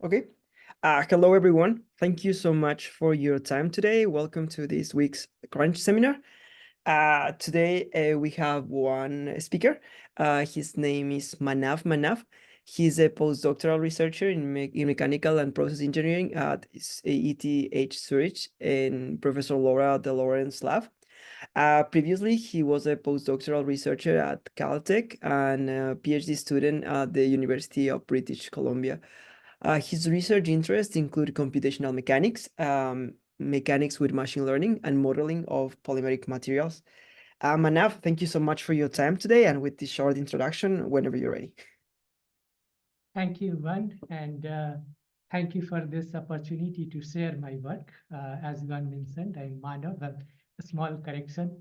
Okay. Hello, everyone. Thank you so much for your time today. Welcome to this week's Crunch seminar. Today we have one speaker. His name is Manav. He's a postdoctoral researcher in mechanical and process engineering at ETH Zurich and Professor Laura De Lawrence Lab. Previously, he was a postdoctoral researcher at Caltech and a PhD student at the University of British Columbia. His research interests include computational mechanics, mechanics with machine learning, and modeling of polymeric materials. Manav, thank you so much for your time today and with this short introduction, whenever you're ready. Thank you, Van, and thank you for this opportunity to share my work. As Van mentioned, I'm Manav. A small correction.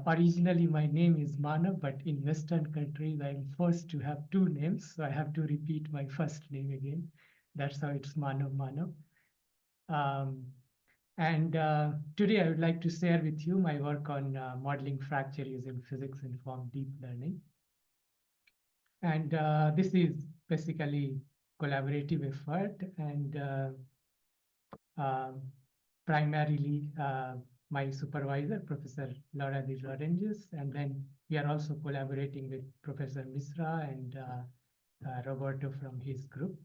Originally, my name is Manav, but in Western countries, I'm forced to have two names, so I have to repeat my first name again. That's how it's Manav. Um, and today, I would like to share with you my work on modeling fracture using physics-informed deep learning. And this is basically collaborative effort and primarily my supervisor, Professor Laura de Lorenges, and then we are also collaborating with Professor Misra and Roberto from his group.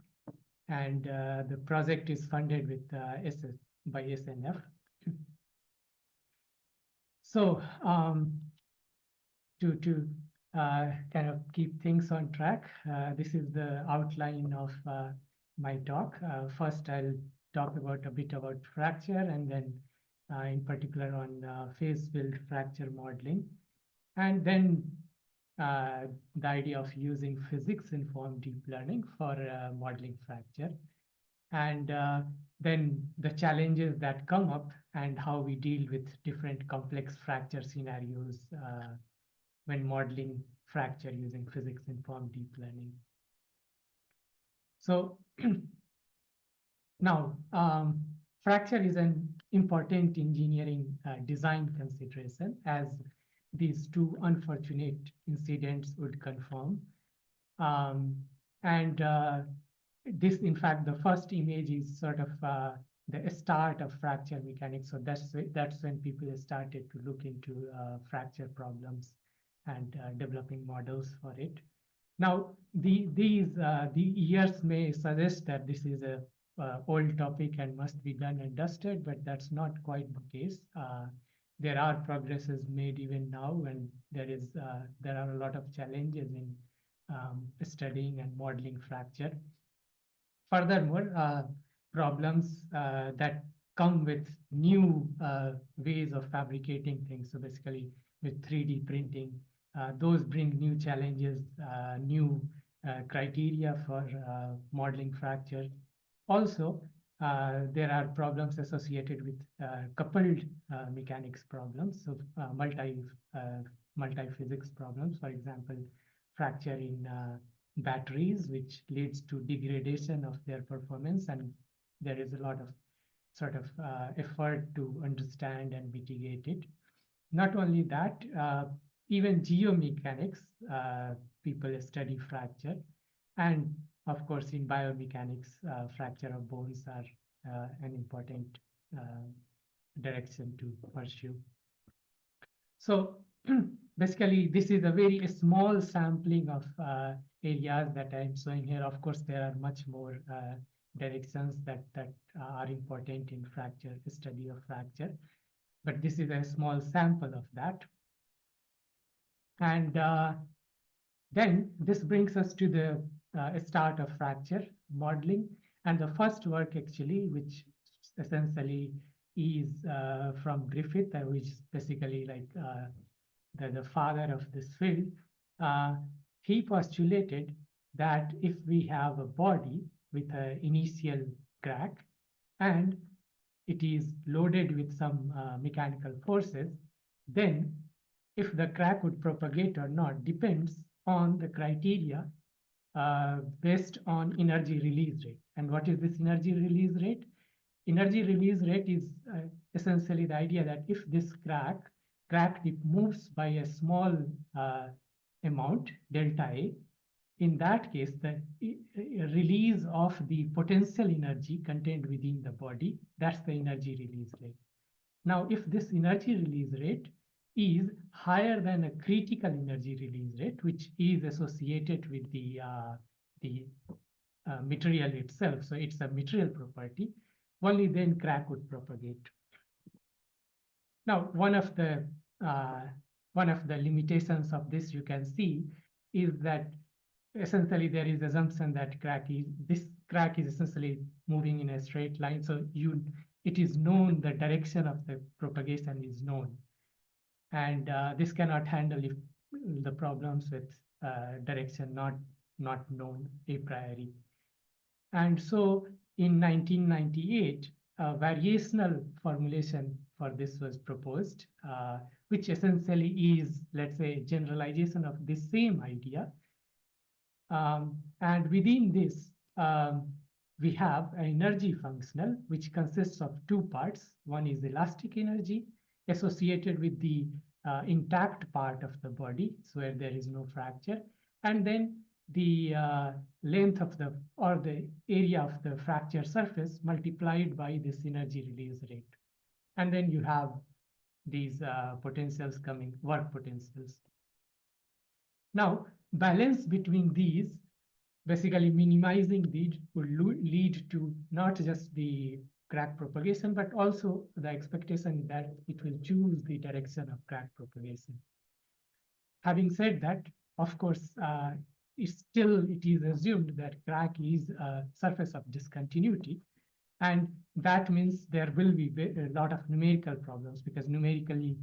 And the project is funded with by SNF. So to kind of keep things on track, this is the outline of my talk. First, I'll talk about a bit about fracture, and then in particular on phase field fracture modeling, and then the idea of using physics-informed deep learning for modeling fracture, and then the challenges that come up and how we deal with different complex fracture scenarios when modeling fracture using physics-informed deep learning. So now, fracture is an important engineering design consideration, as these two unfortunate incidents would confirm. And this, in fact, the first image is sort of the start of fracture mechanics. So that's when people started to look into fracture problems and developing models for it. Now, the years may suggest that this is a old topic and must be done and dusted, but that's not quite the case. There are progresses made even now, and there are a lot of challenges in studying and modeling fracture. Furthermore, problems that come with new ways of fabricating things. So basically, with 3D printing, those bring new challenges, new criteria for modeling fracture. Also, there are problems associated with coupled mechanics problems, so multi-physics problems. For example, fracture in batteries, which leads to degradation of their performance, and there is a lot of sort of effort to understand and mitigate it. Not only that, even geomechanics, people study fracture, and of course, in biomechanics, fracture of bones are an important direction to pursue. So basically, this is a very small sampling of areas that I'm showing here. Of course, there are much more directions that are important in fracture, study of fracture, but this is a small sample of that. And then this brings us to the start of fracture modeling. And the first work actually, which essentially is from Griffith, which is basically like the father of this field. He postulated that if we have a body with an initial crack and it is loaded with some mechanical forces, then if the crack would propagate or not depends on the criteria based on energy release rate. And what is this energy release rate? Energy release rate is essentially the idea that if this crack tip moves by a small amount, delta A, in that case, the release of the potential energy contained within the body, that's the energy release rate. Now, if this energy release rate is higher than a critical energy release rate, which is associated with the material itself, so it's a material property, only then crack would propagate. Now, one of the limitations of this you can see is that essentially there is assumption that this crack is essentially moving in a straight line. So it is known, the direction of the propagation is known, and this cannot handle if the problems with direction not known a priori. And so in 1998, a variational formulation for this was proposed, which essentially is, let's say, generalization of the same idea. And within this, we have an energy functional, which consists of two parts. One is elastic energy associated with the intact part of the body, so where there is no fracture, and then the length of the area of the fracture surface multiplied by this energy release rate. And then you have these potentials coming, work potentials. Now, balance between these, basically minimizing these, would lead to not just the crack propagation, but also the expectation that it will choose the direction of crack propagation. Having said that, of course, it is assumed that crack is a surface of discontinuity, and that means there will be a lot of numerical problems, because numerically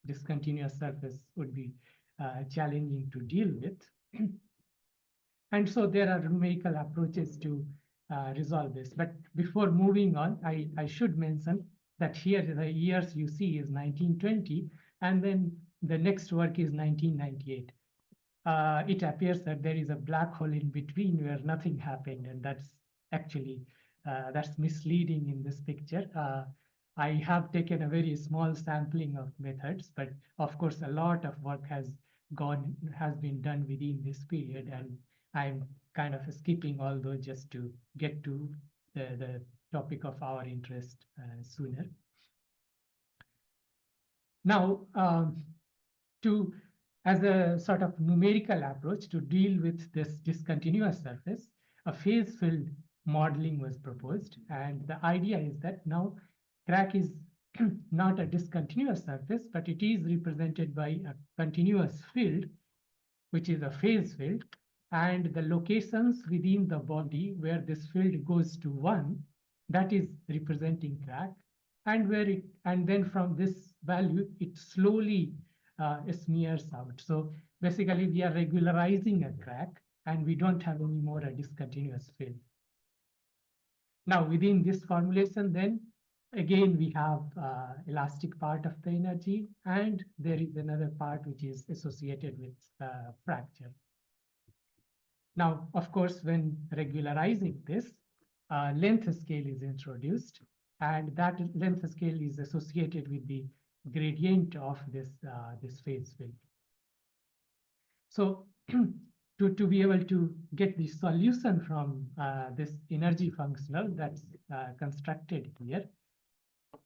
discontinuous surface would be challenging to deal with. And so there are numerical approaches to resolve this. But before moving on, I should mention that here the years you see is 1920, and then the next work is 1998. It appears that there is a black hole in between where nothing happened, and that's actually that's misleading in this picture. I have taken a very small sampling of methods, but of course a lot of work has been done within this period, and I'm kind of skipping all those just to get to the topic of our interest sooner. Now, as a sort of numerical approach to deal with this discontinuous surface, a phase field modeling was proposed. And the idea is that now crack is not a discontinuous surface, but it is represented by a continuous field, which is a phase field. And the locations within the body where this field goes to 1, that is representing crack. And then from this value, it slowly smears out. So basically, we are regularizing a crack, and we don't have any more a discontinuous field. Now, within this formulation, then again, we have elastic part of the energy, and there is another part which is associated with fracture. Now, of course, when regularizing this, length scale is introduced, and that length scale is associated with the gradient of this phase field. So to be able to get the solution from this energy functional that's constructed here,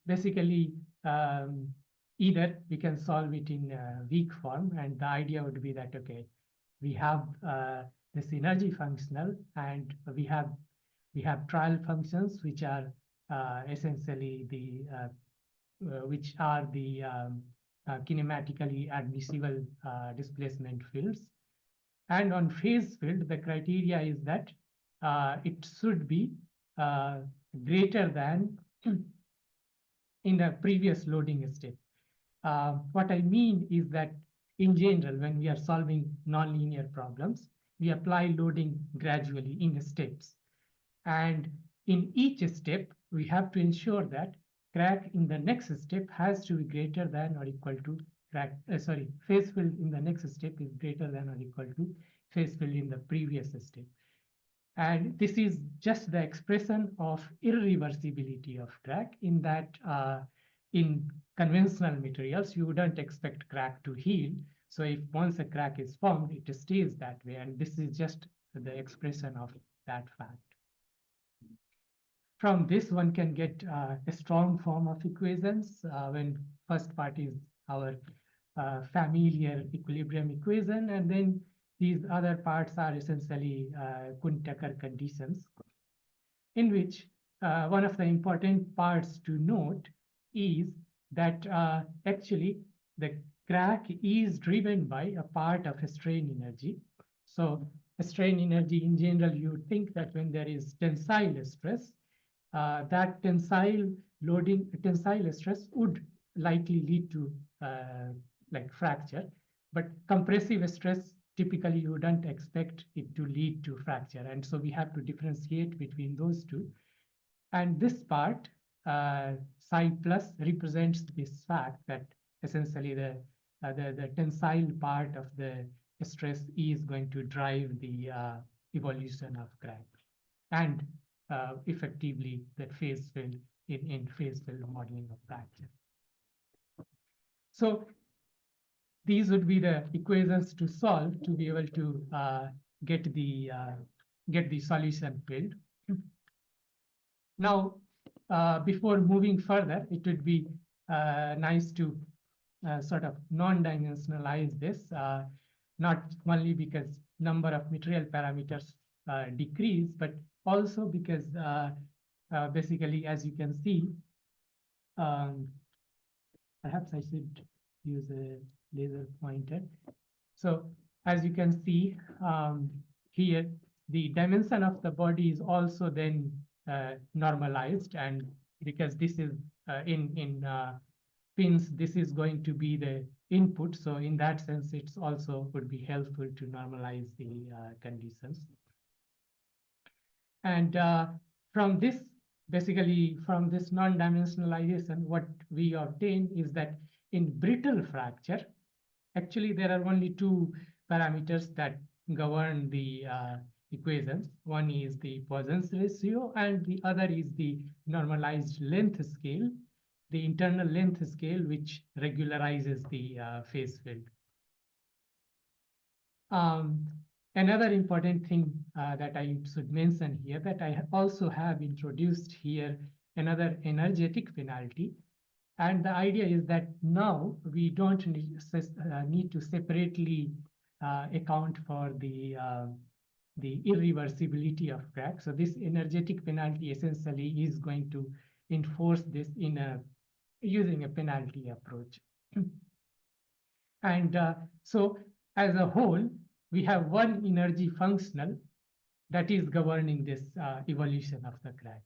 basically either we can solve it in weak form, and the idea would be that, okay, we have this energy functional, and we have trial functions which are essentially the which are the kinematically admissible displacement fields. And on phase field, the criteria is that it should be greater than in the previous loading step. What I mean is that in general, when we are solving nonlinear problems, we apply loading gradually in steps. And in each step, we have to ensure that crack in the next step has to be greater than or equal to phase field in the next step is greater than or equal to phase field in the previous step. And this is just the expression of irreversibility of crack, in that in conventional materials, you wouldn't expect crack to heal, So if once a crack is formed, it stays that way, and this is just the expression of that fact. From this, one can get a strong form of equations when first part is our familiar equilibrium equation, and then these other parts are essentially Kuhn-Tucker conditions, in which one of the important parts to note is that actually the crack is driven by a part of a strain energy. So a strain energy in general, you think that when there is tensile stress, that tensile stress would likely lead to like fracture, but compressive stress typically you don't expect it to lead to fracture, and so we have to differentiate between those two. And this part, psi plus, represents this fact that essentially the tensile part of the stress is going to drive the evolution of crack, and effectively that phase field in phase field modeling of fracture. So these would be the equations to solve to be able to get the solution field. Now, before moving further, it would be nice to sort of non-dimensionalize this, not only because number of material parameters decrease, but also because basically, as you can see, perhaps I should use a laser pointer. So as you can see here, the dimension of the body is also then normalized, and because this is in pins, this is going to be the input. So in that sense, it's also would be helpful to normalize the conditions. And from this, basically from this non-dimensionalization, what we obtain is that in brittle fracture, actually there are only two parameters that govern the equations. One is the Poisson's ratio, and the other is the normalized length scale, the internal length scale, which regularizes the phase field. Another important thing that I should mention here, that I also have introduced here another energetic penalty. And the idea is that now we don't need to separately account for the irreversibility of crack. So this energetic penalty essentially is going to enforce this in using a penalty approach. And so as a whole, we have one energy functional that is governing this evolution of the crack.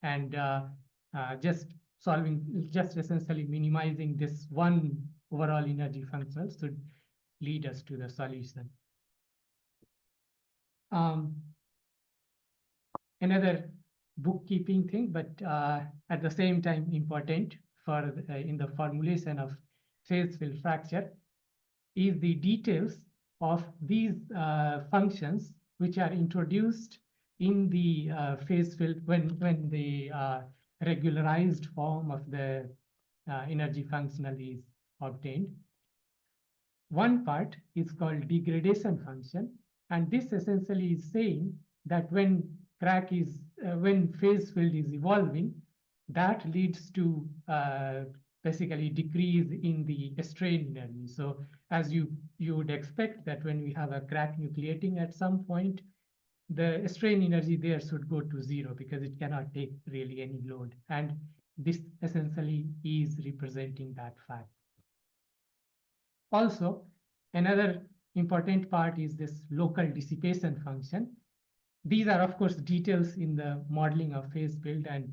And just essentially minimizing this one overall energy functional should lead us to the solution. Another bookkeeping thing, but at the same time important for in the formulation of phase field fracture, is the details of these functions which are introduced in the phase field when the regularized form of the energy functional is obtained. One part is called degradation function, and this essentially is saying that when crack is when phase field is evolving, that leads to basically decrease in the strain energy. So as you would expect that when we have a crack nucleating at some point, the strain energy there should go to zero because it cannot take really any load. And this essentially is representing that fact. Also, another important part is this local dissipation function. These are, of course, details in the modeling of phase field, and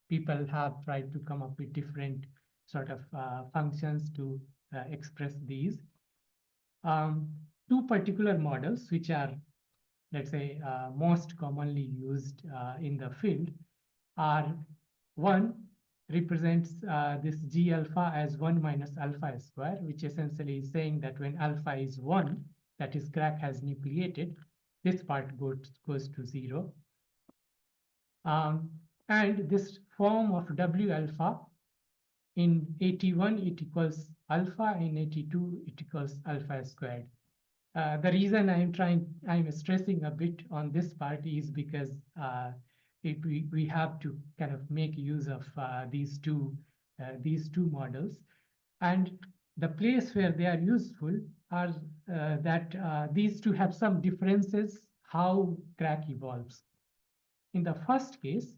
people have tried to come up with different sort of functions to express these. Two particular models, which are, let's say, most commonly used in the field, are one represents this G alpha as 1 minus alpha square, which essentially is saying that when alpha is 1, that is crack has nucleated, this part goes to 0. And this form of W alpha In 81, it equals alpha. In 82, it equals alpha squared. The reason I'm stressing a bit on this part is because we have to kind of make use of these two models, and the place where they are useful are that these two have some differences how crack evolves. In the first case,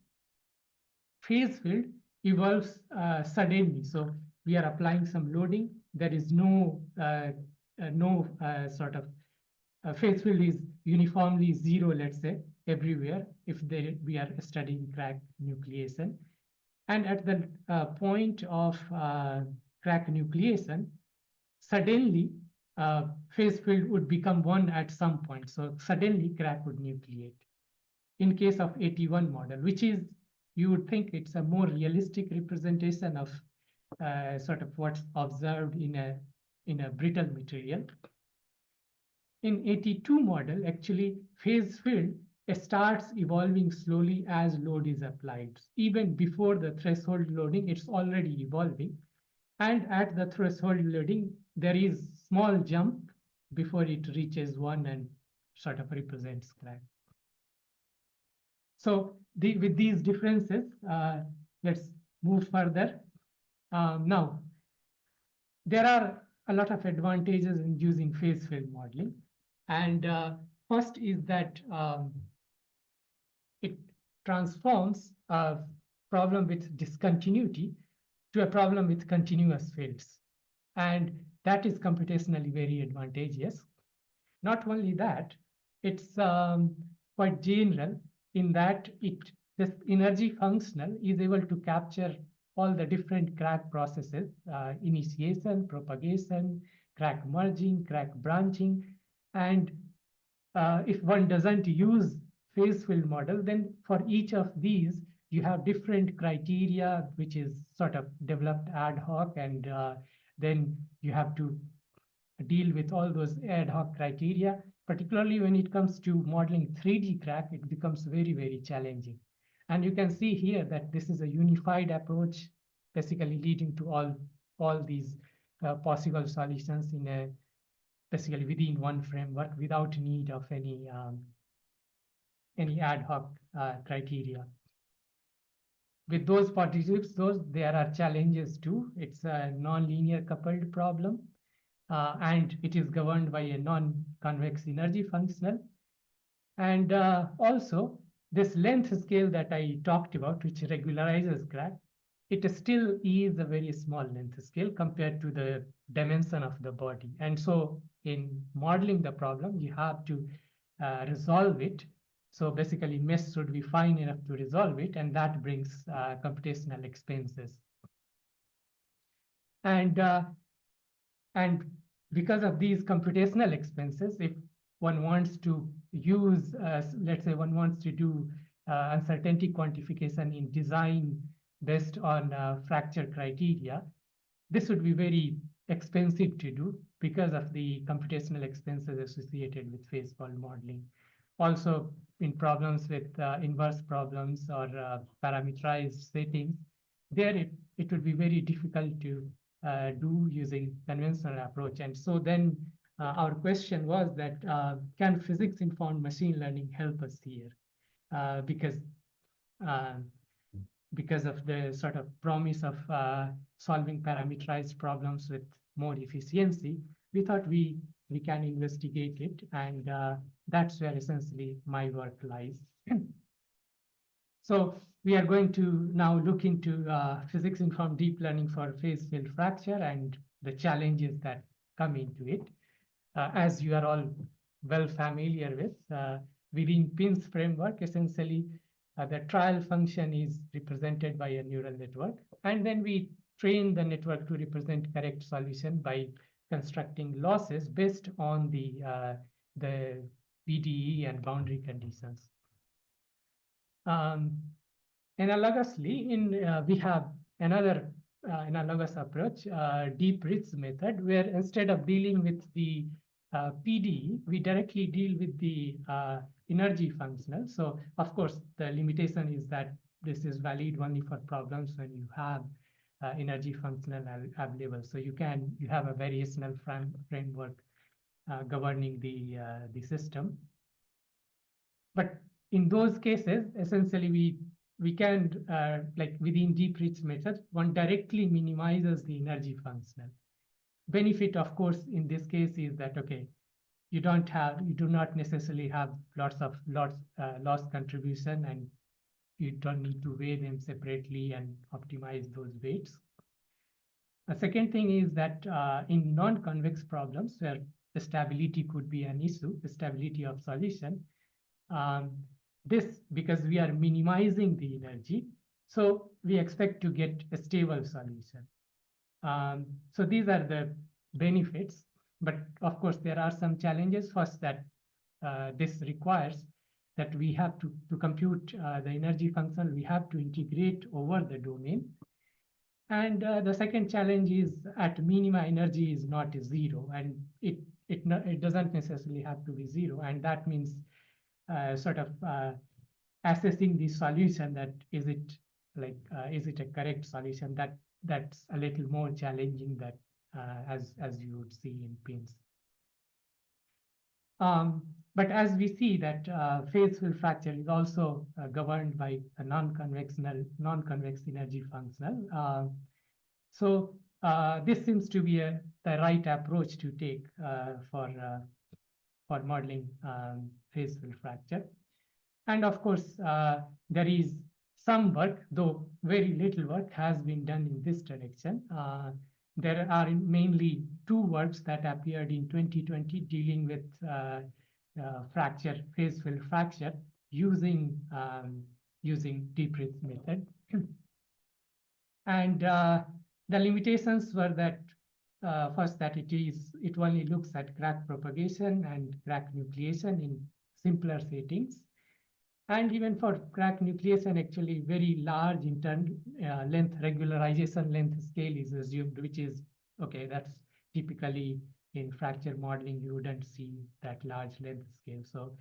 phase field evolves suddenly. So we are applying some loading. There is no sort of phase field is uniformly zero, let's say, everywhere if we are studying crack nucleation. And at the point of crack nucleation, suddenly phase field would become one at some point. So suddenly crack would nucleate. In case of 81 model, which is, you would think it's a more realistic representation of sort of what's observed in a brittle material. In 82 model, actually phase field starts evolving slowly as load is applied. Even before the threshold loading, it's already evolving. And at the threshold loading, there is small jump before it reaches one and sort of represents crack. So with these differences, let's move further. Now, there are a lot of advantages in using phase field modeling. And first is that it transforms a problem with discontinuity to a problem with continuous fields. And that is computationally very advantageous. Not only that, it's quite general in that this energy functional is able to capture all the different crack processes, initiation, propagation, crack merging, crack branching. And if one doesn't use phase field model, then for each of these, you have different criteria, which is sort of developed ad hoc, and then you have to deal with all those ad hoc criteria. Particularly when it comes to modeling 3D crack, it becomes very, very challenging. And you can see here that this is a unified approach, basically leading to all these possible solutions in a basically within one framework without need of any ad hoc criteria. With those positives, there are challenges too. It's a non-linear coupled problem, and it is governed by a non-convex energy functional. And also, this length scale that I talked about, which regularizes crack, it still is a very small length scale compared to the dimension of the body. And so in modeling the problem, you have to resolve it. So basically, mesh should be fine enough to resolve it, and that brings computational expenses. And because of these computational expenses, if one wants to use, let's say one wants to do uncertainty quantification in design based on fracture criteria, this would be very expensive to do because of the computational expenses associated with phase field modeling. Also, in problems with inverse problems or parameterized settings, there it would be very difficult to do using conventional approach. And so then our question was that can physics-informed machine learning help us here? Because of the sort of promise of solving parameterized problems with more efficiency, we thought we can investigate it, and that's where essentially my work lies. So we are going to now look into physics-informed deep learning for phase field fracture and the challenges that come into it. As you are all well familiar with, within PIN's framework, essentially the trial function is represented by a neural network, and then we train the network to represent correct solution by constructing losses based on the PDE and boundary conditions. Analogously, we have another analogous approach, deep Ritz method, where instead of dealing with the PDE, we directly deal with the energy functional. So, of course, the limitation is that this is valid only for problems when you have energy functional available. So you have a variational framework governing the system. But in those cases, essentially we can like within deep rich method, one directly minimizes the energy functional. Benefit, of course, in this case is that okay, you do not necessarily have loss contribution, and you don't need to weigh them separately and optimize those weights. A second thing is that in non-convex problems where the stability could be an issue, the stability of solution, this because we are minimizing the energy, so we expect to get a stable solution. So these are the benefits, but of course there are some challenges. First, that this requires that we have to compute the energy function, we have to integrate over the domain. And the second challenge is at minima energy is not zero, and it doesn't necessarily have to be zero, and that means sort of assessing the solution, that is it a correct solution, that's a little more challenging, that as you would see in pins. But as we see that phase field fracture is also governed by a non-convex energy functional. So this seems to be the right approach to take for modeling phase field fracture. And of course, there is some work, though very little work has been done in this direction. There are mainly two works that appeared in 2020 dealing with fracture, phase field fracture using deep rich method. And the limitations were that first, that it only looks at crack propagation and crack nucleation in simpler settings. And even for crack nucleation, actually very large length regularization length scale is assumed, which is okay. That's typically in fracture modeling, you wouldn't see that large length scale. So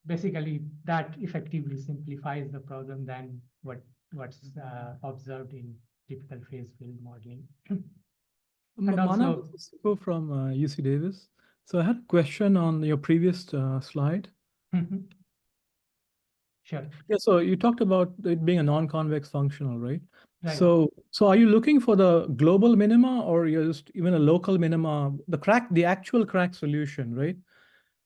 basically, that effectively simplifies the problem than what's observed in typical phase field modeling. And Manav, also, from UC Davis. So I had a question on your previous slide. Sure. Yeah, so you talked about it being a non-convex functional, right? Right. So are you looking for the global minima, or you're just even a local minima, the actual crack solution, right?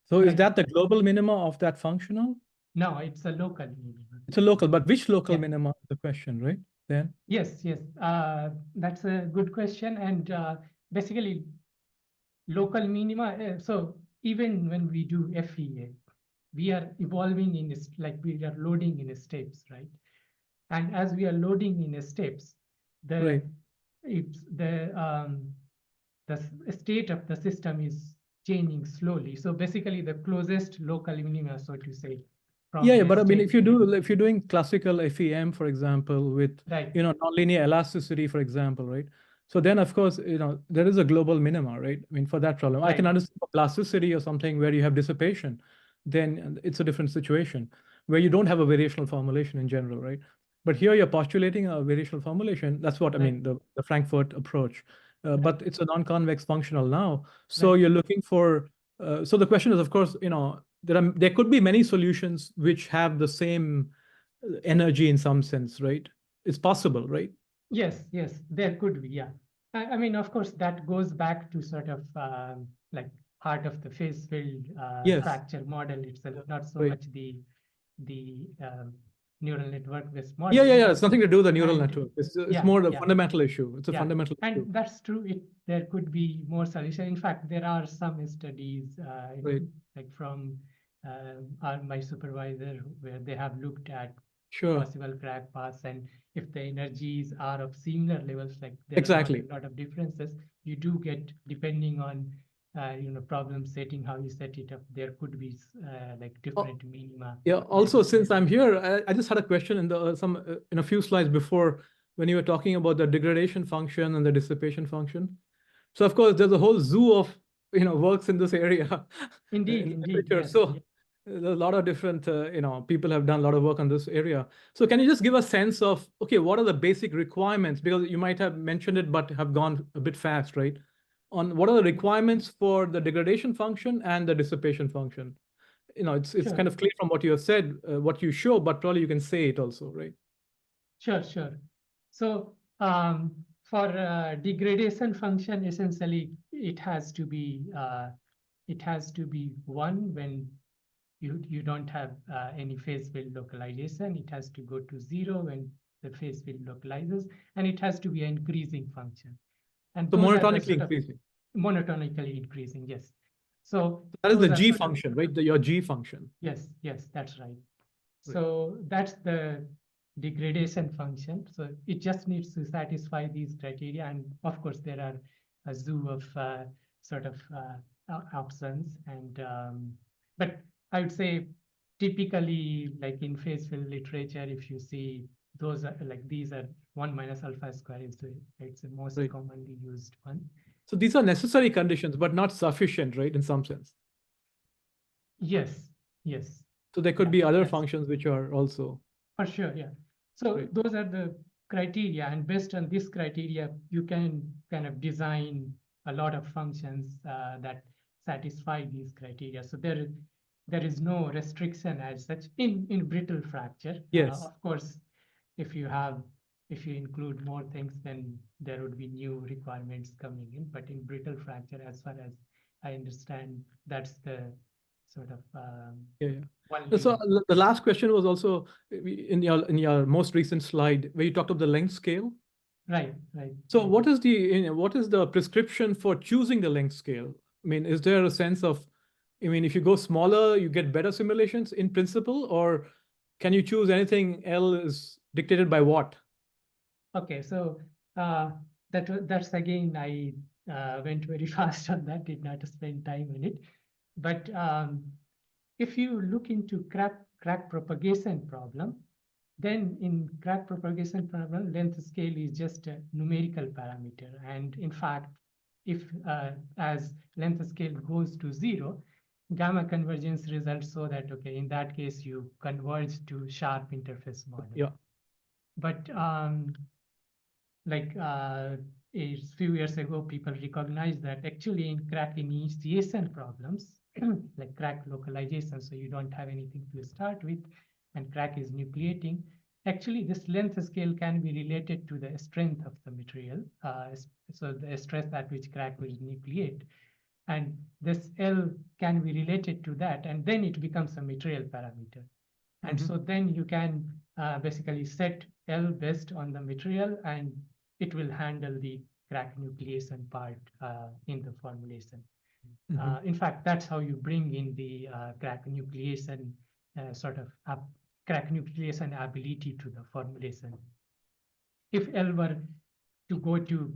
So is Right. that the global minima of that functional? No, it's a local minima. It's a local, but which local Yeah. minima is the question, right? Then Yes, that's a good question. And basically, local minima. So even when we do FEA, we are evolving in this, like we are loading in steps, right? And as we are loading in steps, right. the state of the system is changing slowly. So basically, the closest local minima, so to say, from Yeah, the but I mean, state. if you're doing classical FEM, for example, with Right. nonlinear elasticity, for example, right? So then, of course, there is a global minima, right? I mean, for that problem, I can Right. understand plasticity or something where you have dissipation, then it's a different situation where you don't have a variational formulation in general, right? But here you're postulating a variational formulation. That's what I Right. mean, the Frankfurt approach. Right. But it's a non-convex functional now. So Right. you're looking for, so the question is, of course, there could be many solutions which have the same energy in some sense, right? It's possible, right? Yes, there could be, yeah. I mean, of course, that goes back to sort of like heart of the phase field Yes. fracture model itself, not so Right. much the neural network based Yeah, model. yeah. It's nothing to do with the neural network. It's yeah, more a yeah. fundamental issue. It's a Yeah. fundamental issue. And that's true. There could be more solution. In fact, there are some studies Right. like from my supervisor where they have looked at Sure. possible crack paths, and if the energies are of similar levels, like there Exactly. are not a lot of differences, you do get, depending on problem setting, how you set it up, there could be like different minima. Yeah. Also, since I'm here, I just had a question in in a few slides before when you were talking about the degradation function and the dissipation function. So of course, there's a whole zoo of works in this area. Indeed, in the indeed, literature. yes. So There's a lot of different, people have done a lot of work on this area. So can you just give a sense of, okay, what are the basic requirements? Because you might have mentioned it, but have gone a bit fast, right? On what are the requirements for the degradation function and the dissipation function? It's Sure. kind of clear from what you have said, what you show, but probably you can say it also, right? Sure, sure. So for degradation function, essentially, it has to be one when you don't have any phase field localization. It has to go to 0 when the phase field localizes, and it has to be an increasing function. And So those are the monotonically sort of increasing. monotonically increasing, yes. So That is those the are G sort of- function, right? Your G function. Yes, yes, that's right. So that's the degradation function. So it just needs to satisfy these criteria. And of course, there are a zoo of options. And but I would say typically, like in phase field literature, if you see those are like these are 1 minus alpha square is it's the most Right. commonly used one. So these are necessary conditions, but not sufficient, right? In some sense. Yes, yes. So there could Yeah, be other that's- functions which are also. For sure, yeah. So Right. those are the criteria, and based on this criteria, you can kind of design a lot of functions that satisfy these criteria. So there is no restriction as such in brittle fracture. Yes. Of course, if you include more things, then there would be new requirements coming in. But in brittle fracture, as far as I understand, that's the sort of Yeah. one So limit. the last question was also in your most recent slide where you talked about the length scale. Right, right. So right. what is the prescription for choosing the length scale? I mean, is there a sense of, if you go smaller, you get better simulations in principle, or can you choose anything L is dictated by what? Okay, so that's again, I went very fast on that, did not spend time on it. But if you look into crack propagation problem, then in crack propagation problem, length scale is just a numerical parameter. And in fact, if as length scale goes to 0, gamma convergence results so that, okay, in that case, you converge to sharp interface model. Yeah. But like a few years ago, people recognized that actually in crack initiation problems, like crack localization, so you don't have anything to start with, and crack is nucleating. Actually, this length scale can be related to the strength of the material, so the stress at which crack will nucleate. And this L can be related to that, and then it becomes a material parameter. And so then you can basically set L based on the material, and it will handle the crack nucleation part in the formulation. In fact, that's how you bring in the crack nucleation crack nucleation ability to the formulation. If L were to go to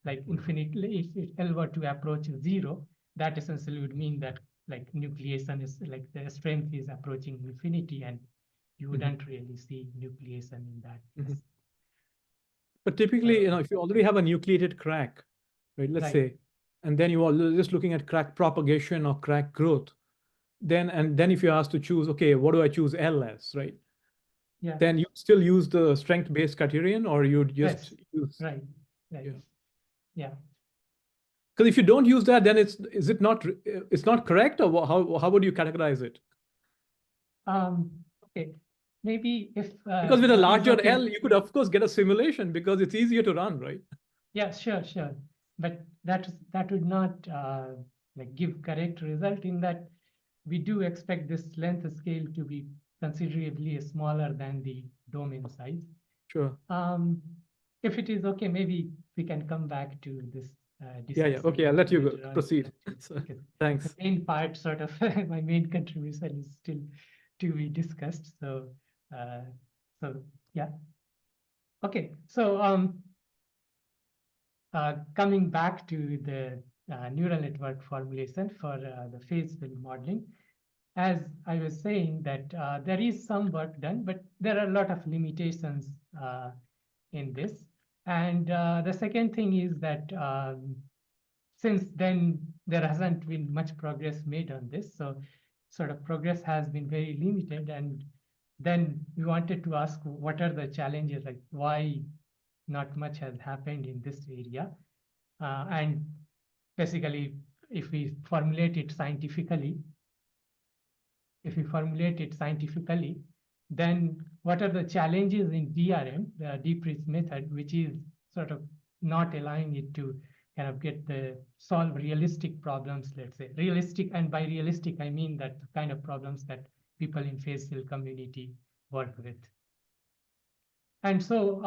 like infinitely, if L were to approach 0, that essentially would mean that like nucleation is like the strength is approaching infinity, and you wouldn't really see nucleation in that case. But typically, if you already have a nucleated crack, right, let's say, and then you are just looking at crack propagation or crack growth, then if you're asked to choose, okay, what do I choose L as, right? Yeah. Then you still use the strength-based criterion, or you just use. Right. Yeah. Because if you don't use that, then it's not correct, or how would you categorize it? Okay. Maybe if because with a larger L, you could of course get a simulation because it's easier to run, right? Yeah, sure. But that would not like give correct result, in that we do expect this length scale to be considerably smaller than the domain size. Sure. If it is okay, maybe we can come back to this. Yeah. Okay, I'll let you go. Proceed. Thanks. The main part, sort of, my main contribution is still to be discussed. So yeah. Okay. So coming back to the neural network formulation for the phase field modeling, as I was saying, that there is some work done, but there are a lot of limitations in this. And the second thing is that since then, there hasn't been much progress made on this. So sort of progress has been very limited. And then we wanted to ask what are the challenges, like why not much has happened in this area. And basically, if we formulate it scientifically, then what are the challenges in DRM, the deep reach method, which is sort of not allowing it to kind of get the solve realistic problems, let's say. Realistic, and by realistic, I mean that kind of problems that people in phase field community work with. And so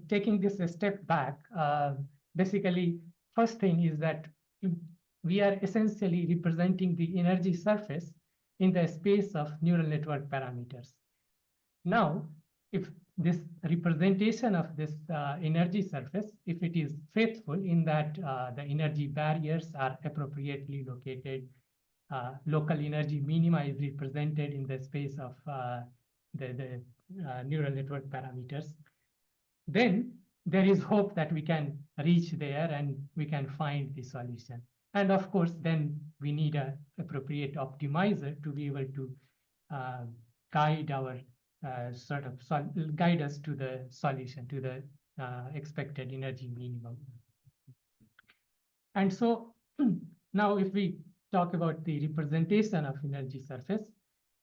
taking this a step back, basically, first thing is that we are essentially representing the energy surface in the space of neural network parameters. Now, if this representation of this energy surface, if it is faithful in that the energy barriers are appropriately located, local energy minima is represented in the space of the neural network parameters, then there is hope that we can reach there and we can find the solution. And of course, then we need an appropriate optimizer to be able to guide our guide us to the solution, to the expected energy minimum. And so now if we talk about the representation of energy surface,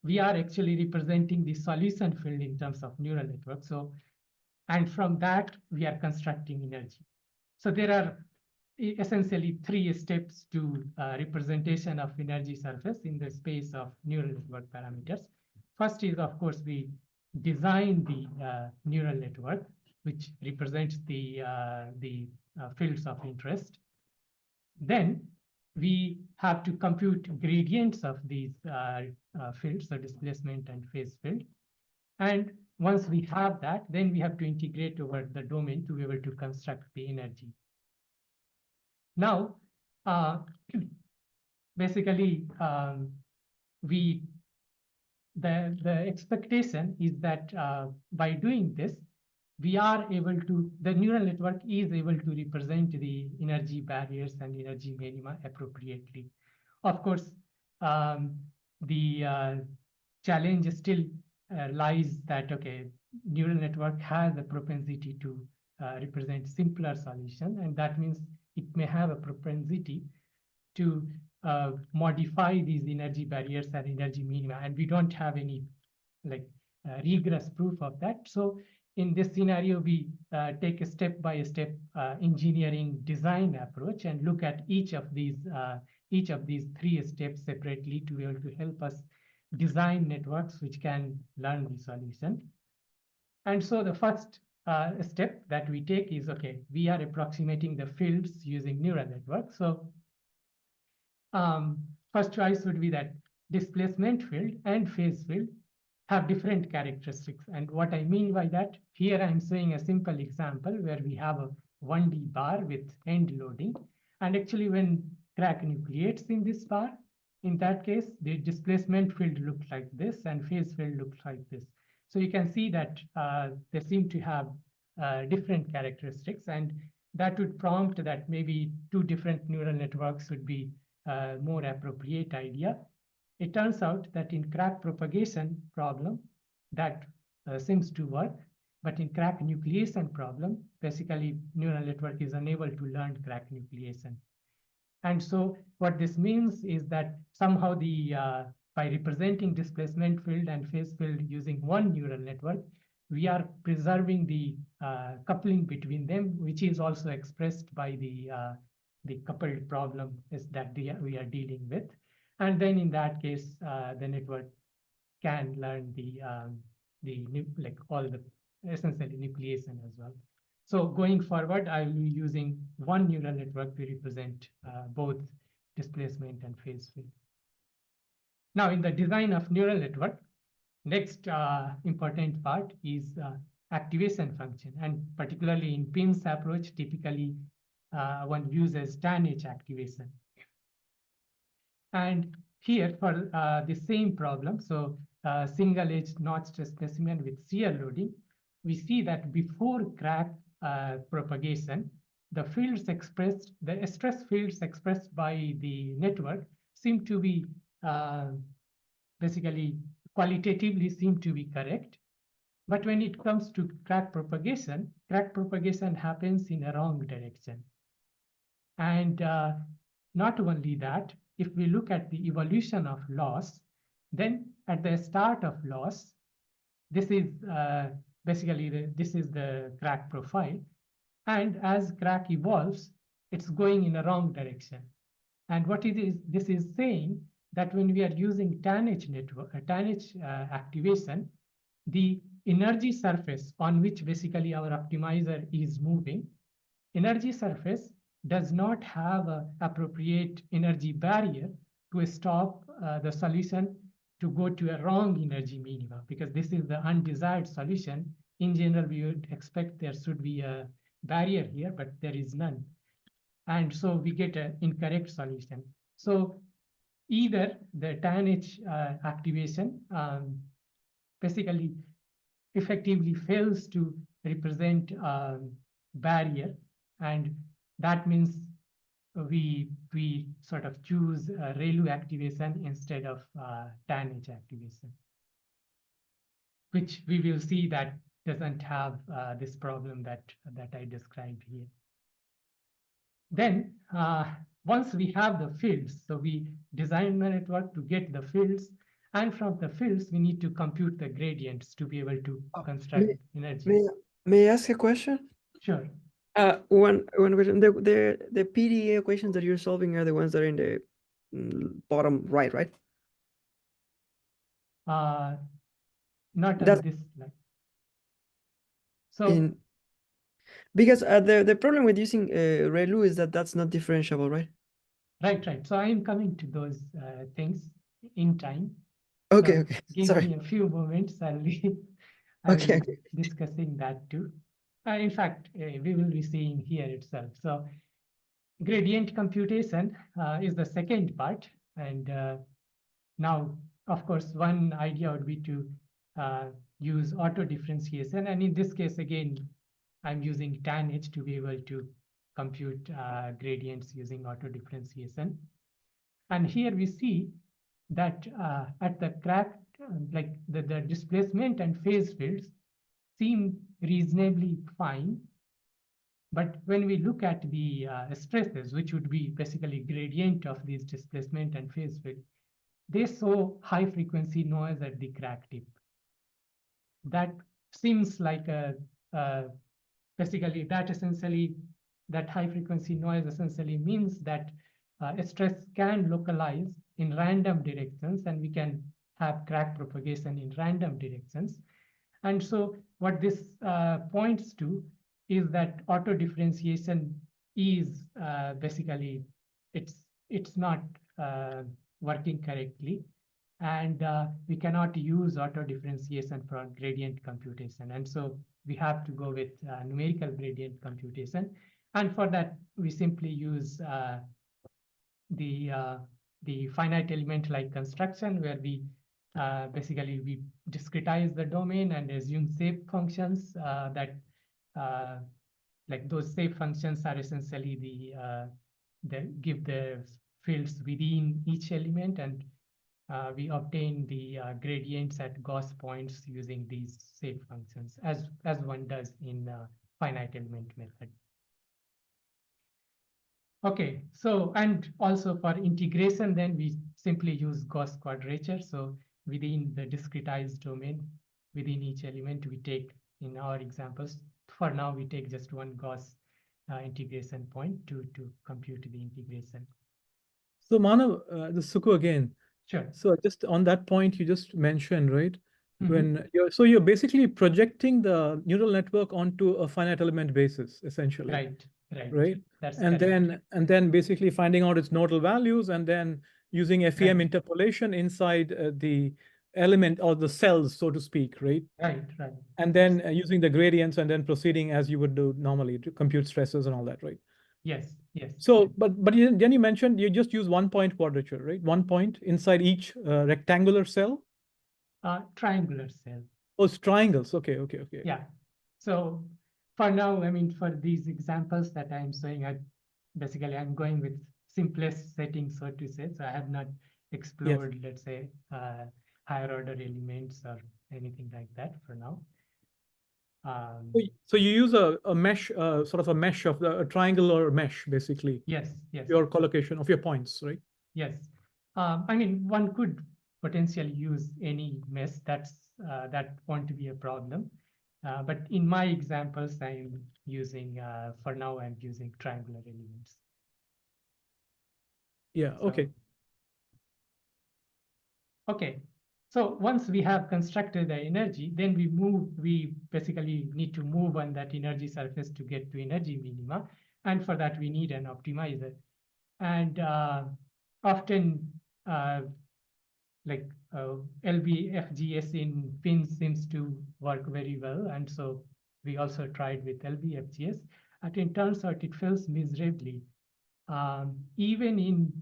we are actually representing the solution field in terms of neural network. So, and from that, we are constructing energy. So there are essentially 3 steps to representation of energy surface in the space of neural network parameters. First is, of course, we design the neural network, which represents the fields of interest. Then we have to compute gradients of these fields, so displacement and phase field. And once we have that, then we have to integrate over the domain to be able to construct the energy. Now, basically, the expectation is that by doing this, we are able to, the neural network is able to represent the energy barriers and energy minima appropriately. Of course, the challenge still lies that, okay, neural network has a propensity to represent simpler solution, and that means it may have a propensity to modify these energy barriers and energy minima, and we don't have any like rigorous proof of that. So in this scenario, we take a step-by-step engineering design approach and look at each of these 3 steps separately to be able to help us design networks which can learn the solution. And so the first step that we take is, okay, we are approximating the fields using neural network. So first choice would be that displacement field and phase field have different characteristics. And what I mean by that, here I'm showing a simple example where we have a 1D bar with end loading. And actually when crack nucleates in this bar, in that case, the displacement field looks like this and phase field looks like this. So you can see that they seem to have different characteristics, and that would prompt that maybe 2 different neural networks would be a more appropriate idea. It turns out that in crack propagation problem, that seems to work, but in crack nucleation problem, basically neural network is unable to learn crack nucleation. And so what this means is that somehow by representing displacement field and phase field using one neural network, we are preserving the coupling between them, which is also expressed by the coupled problem is that we are dealing with. And then in that case, the network can learn like all the essentially nucleation as well. So going forward, I will be using one neural network to represent both displacement and phase field. Now, in the design of neural network, next important part is activation function, and particularly in PINS approach, typically one uses tanh activation. And here for the same problem, so single-edge notched specimen with shear loading, we see that before crack propagation, the fields expressed, the stress fields expressed by the network seem to be basically qualitatively seem to be correct. But when it comes to crack propagation happens in a wrong direction. And not only that, if we look at the evolution of loss, then at the start of loss, this is basically this is the crack profile. And as crack evolves, it's going in a wrong direction. And what it is, this is saying that when we are using TANH network, TANH activation, the energy surface on which basically our optimizer is moving, energy surface does not have an appropriate energy barrier to stop the solution to go to a wrong energy minima, because this is the undesired solution. In general, we would expect there should be a barrier here, but there is none. And so we get an incorrect solution. So either the TANH activation basically effectively fails to represent barrier, and that means we sort of choose ReLU activation instead of TANH activation, which we will see that doesn't have this problem that I described here. Then once we have the fields, so we design the network to get the fields, and from the fields we need to compute the gradients to be able to construct energy. May I ask a question? Sure. One question. The PDA equations that you're solving are the ones that are in the bottom right, right? Not That's on this slide. So because the problem with using ReLU is that that's not differentiable, right? Right. So I am coming to those things in time. Okay, So okay. give Sorry. me a few moments. I'll be Okay. discussing that too. In fact, we will be seeing here itself. So gradient computation is the second part. And now, of course, one idea would be to use auto differentiation. And in this case, again, I'm using TANH to be able to compute gradients using auto differentiation. And here we see that at the crack, like the displacement and phase fields seem reasonably fine. But when we look at the stresses, which would be basically gradient of these displacement and phase field, they show high frequency noise at the crack tip. That seems like basically that high frequency noise essentially means that stress can localize in random directions, and we can have crack propagation in random directions. And so what this points to is that auto differentiation is basically it's not working correctly, and we cannot use auto differentiation for gradient computation. And so we have to go with numerical gradient computation. And for that, we simply use the finite element like construction, where we basically we discretize the domain and assume shape functions that like those shape functions are essentially the give the fields within each element, and we obtain the gradients at Gauss points using these shape functions, as one does in finite element method. Okay, so and also for integration, then we simply use Gauss quadrature. So within the discretized domain, within each element, we take, in our examples, for now, we take just one Gauss integration point to compute the integration. So Manav, the Suku again. Sure. So just on that point you just mentioned, right? When you're basically projecting the neural network onto a finite element basis, essentially. Right. That's and correct. then basically finding out its nodal values, and then using FEM interpolation inside the element or the cells, so to speak, right? Right. And then using the gradients, and then proceeding as you would do normally to compute stresses and all that, right? Yes. So, but then you mentioned you just use 1-point quadrature, right? 1 point inside each rectangular cell? Triangular cell. Oh, it's triangles. Okay. Yeah. So for now, I mean, for these examples that I'm showing, I'm going with simplest settings, so to say. So I have not explored, let's say, higher order elements or anything like that for now. So you use a mesh, sort of a mesh of a triangular mesh, basically. Yes, yes. Your collocation of your points, right? Yes. I mean, one could potentially use any mesh. That won't be a problem. But in my examples, I'm using, for now, I'm using triangular elements. Yeah, okay. Okay. So once we have constructed the energy, then we basically need to move on that energy surface to get to energy minima. And for that, we need an optimizer. And often, like LBFGS in pins seems to work very well. And so we also tried with LBFGS. And it turns out it fails miserably. Even in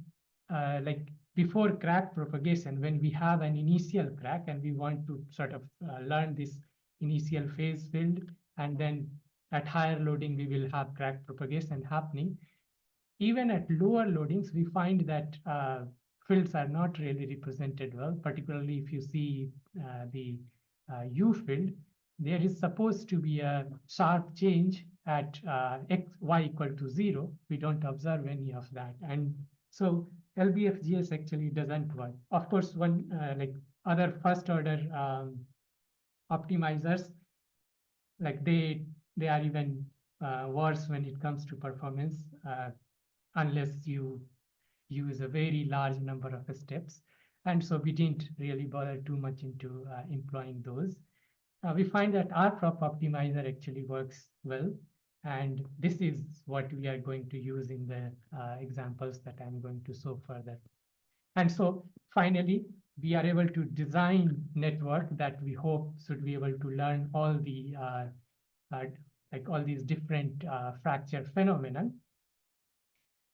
like before crack propagation, when we have an initial crack and we want to sort of learn this initial phase field, and then at higher loading, we will have crack propagation happening. Even at lower loadings, we find that fields are not really represented well, particularly if you see the U field. There is supposed to be a sharp change at y equal to 0. We don't observe any of that. And so LBFGS actually doesn't work. Of course, one like other first order optimizers, like they are even worse when it comes to performance, unless you use a very large number of steps. And so we didn't really bother too much into employing those. We find that our prop optimizer actually works well. And this is what we are going to use in the examples that I'm going to show further. And so finally, we are able to design network that we hope should be able to learn all the like all these different fracture phenomenon.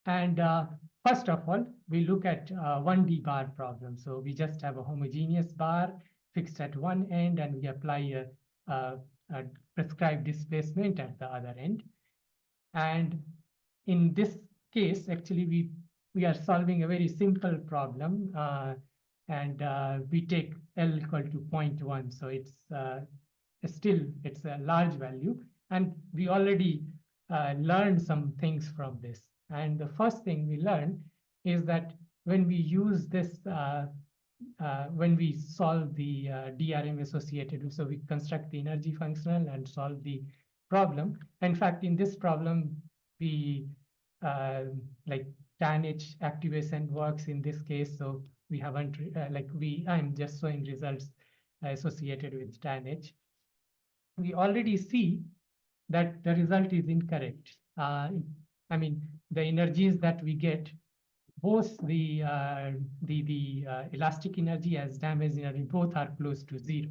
And first of all, we look at 1D bar problem. So we just have a homogeneous bar fixed at one end, and we apply a prescribed displacement at the other end. And in this case, actually, we are solving a very simple problem. And we take L equal to 0.1. So it's a large value. And we already learned some things from this. And the first thing we learned is that when we use this, when we solve the DRM associated, so we construct the energy functional and solve the problem. In fact, in this problem, we like tan H activation works in this case. So we haven't I'm just showing results associated with tan H. We already see that the result is incorrect. I mean, the energies that we get, both the elastic energy as damage energy, both are close to 0.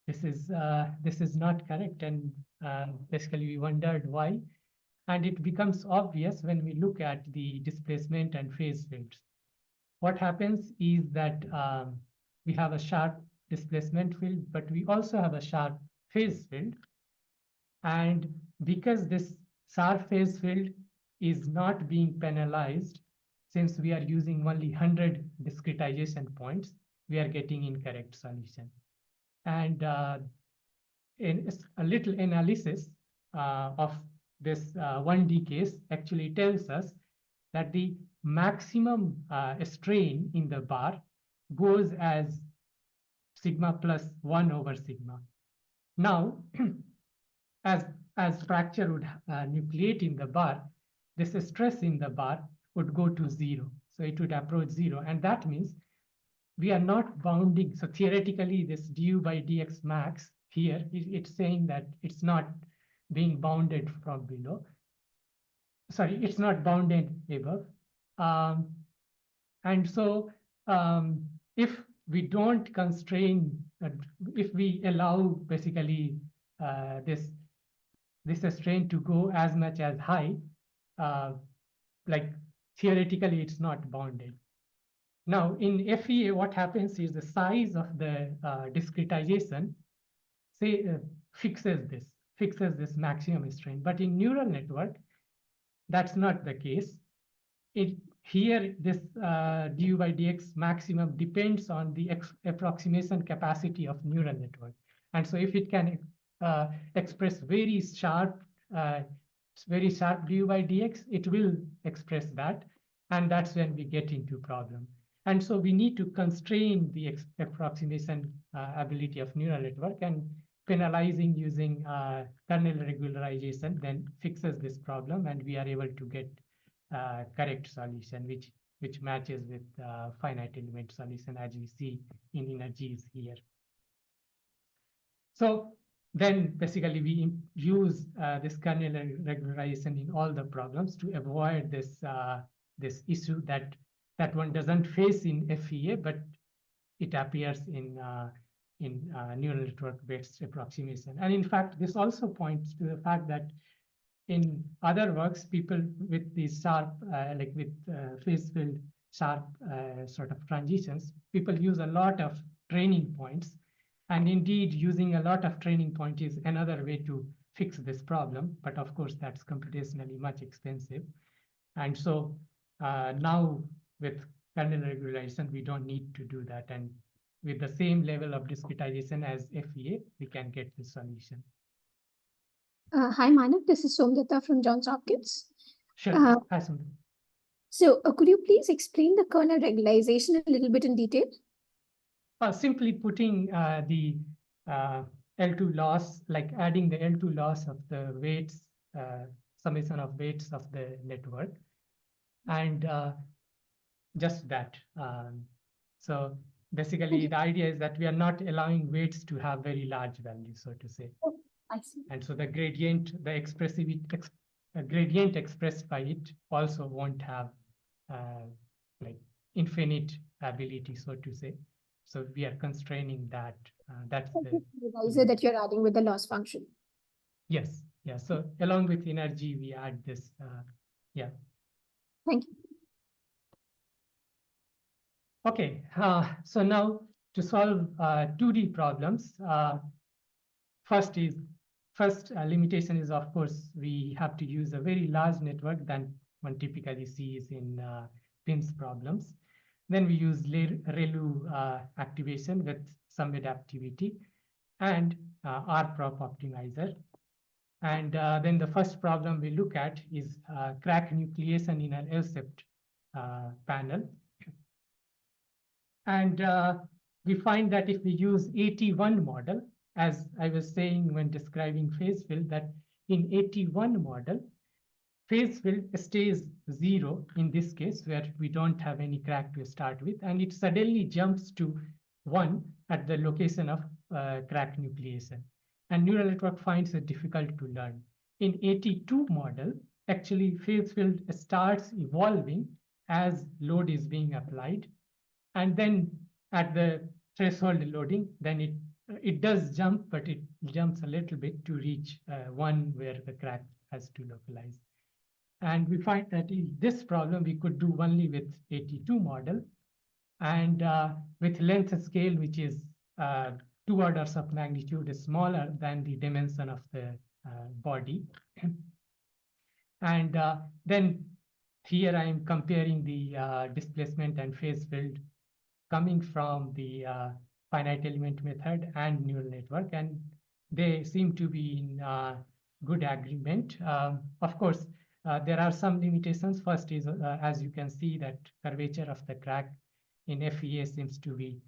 This is not correct, and basically we wondered why. And it becomes obvious when we look at the displacement and phase fields. What happens is that we have a sharp displacement field, but we also have a sharp phase field. And because this sharp phase field is not being penalized, since we are using only 100 discretization points, we are getting incorrect solution. And in a little analysis of this 1D case actually tells us that the maximum strain in the bar goes as sigma plus 1 over sigma. Now, as fracture would nucleate in the bar, this stress in the bar would go to 0. So it would approach 0. And that means we are not bounding. So theoretically, this du by dx max here, it's saying that it's not being bounded from below. Sorry, it's not bounded above. And so if we don't constrain, if we allow basically this strain to go as much as high, like theoretically, it's not bounded. Now, in FEA, what happens is the size of the discretization, say, fixes this maximum strain. But in neural network, that's not the case. here, this du by dx maximum depends on the approximation capacity of neural network. And so if it can express very sharp du by dx, it will express that. And that's when we get into problem. And so we need to constrain the approximation ability of neural network, and penalizing using kernel regularization then fixes this problem, and we are able to get correct solution, which matches with finite element solution as we see in energies here. So then basically we use this kernel regularization in all the problems to avoid this this issue that one doesn't face in FEA, but it appears in neural network-based approximation. And in fact, this also points to the fact that in other works, people with these sharp, like with phase field sharp sort of transitions, people use a lot of training points. And indeed, using a lot of training point is another way to fix this problem. But of course, that's computationally much expensive. And so now with kernel regularization, we don't need to do that. And with the same level of discretization as FEA, we can get the solution. Hi, Manav. This is Somdata from Johns Hopkins. Sure. So could you please explain the kernel regularization a little bit in detail? Simply putting the L2 loss, like adding the L2 loss of the weights, summation of weights of the network, and just that. So basically, the idea is that we are not allowing weights to have very large values, so to say. Oh, I see. And so the gradient, gradient expressed by it also won't have like infinite ability, so to say. So we are constraining that. That's the regularization that you're adding with the loss function. Yes. Yeah. So along with energy, we add this. Yeah. Thank you. Okay. So now to solve 2D problems, first limitation is, of course, we have to use a very large network than one typically sees in PIMS problems. Then we use ReLU activation with some adaptivity and RProp optimizer. And then the first problem we look at is crack nucleation in an L-sept panel. And we find that if we use 81 model, as I was saying when describing phase field, that in 81 model, phase field stays 0 in this case, where we don't have any crack to start with, and it suddenly jumps to 1 at the location of crack nucleation. And neural network finds it difficult to learn. In 82 model, actually phase field starts evolving as load is being applied. And then at the threshold loading, then it does jump, but it jumps a little bit to reach 1 where the crack has to localize. And we find that in this problem, we could do only with 82 model and with length scale, which is 2 orders of magnitude smaller than the dimension of the body. And then here I am comparing the displacement and phase field coming from the finite element method and neural network, and they seem to be in good agreement. Of course, there are some limitations. First is, as you can see, that curvature of the crack in FEA seems to be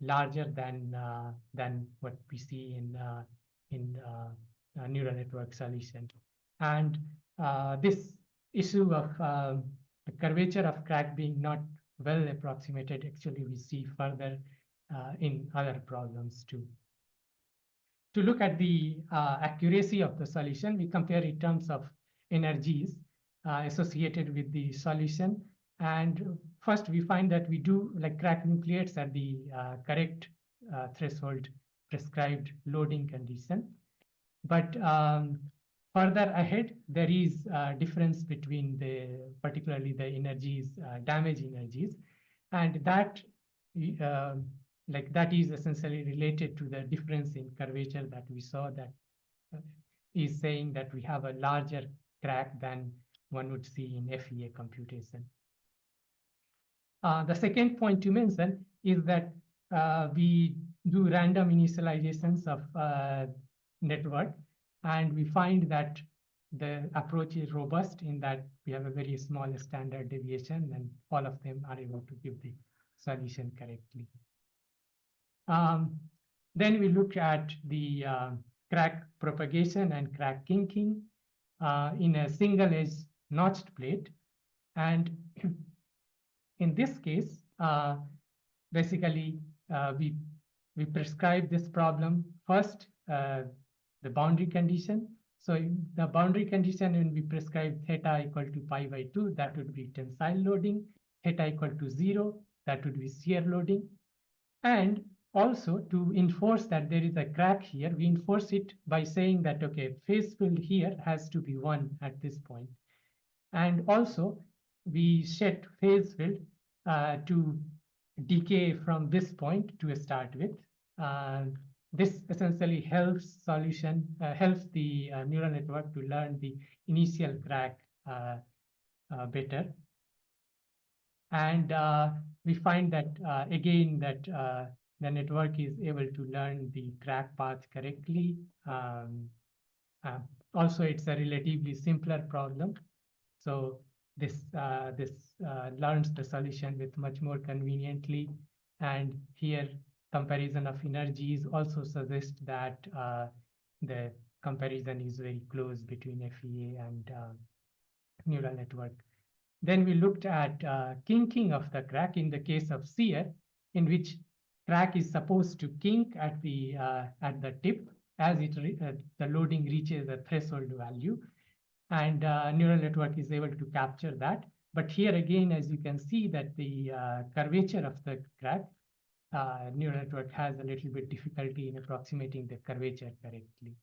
larger than what we see in neural network solution. And this issue of the curvature of crack being not well approximated, actually we see further in other problems too. To look at the accuracy of the solution, we compare in terms of energies associated with the solution. And first we find that we do like crack nucleates at the correct threshold prescribed loading condition. But further ahead, there is a difference between particularly the energies, damage energies, and that that is essentially related to the difference in curvature that we saw, that is saying that we have a larger crack than one would see in FEA computation. The second point to mention is that we do random initializations of network, and we find that the approach is robust in that we have a very small standard deviation, and all of them are able to give the solution correctly. Then we look at the crack propagation and crack kinking in a single edge notched plate. And in this case, basically, we prescribe this problem first, the boundary condition. So the boundary condition, when we prescribe theta equal to pi by 2, that would be tensile loading, theta equal to 0, that would be shear loading. And also to enforce that there is a crack here, we enforce it by saying that, okay, phase field here has to be 1 at this point. And also we set phase field to decay from this point to start with. This essentially helps helps the neural network to learn the initial crack better. And we find that again that the network is able to learn the crack path correctly. Also, it's a relatively simpler problem. So this learns the solution with much more conveniently. And here comparison of energies also suggests that the comparison is very close between FEA and neural network. Then we looked at kinking of the crack in the case of shear, in which crack is supposed to kink at the tip as the loading reaches a threshold value, and neural network is able to capture that. But here again, as you can see, that the curvature of the crack, neural network has a little bit difficulty in approximating the curvature correctly.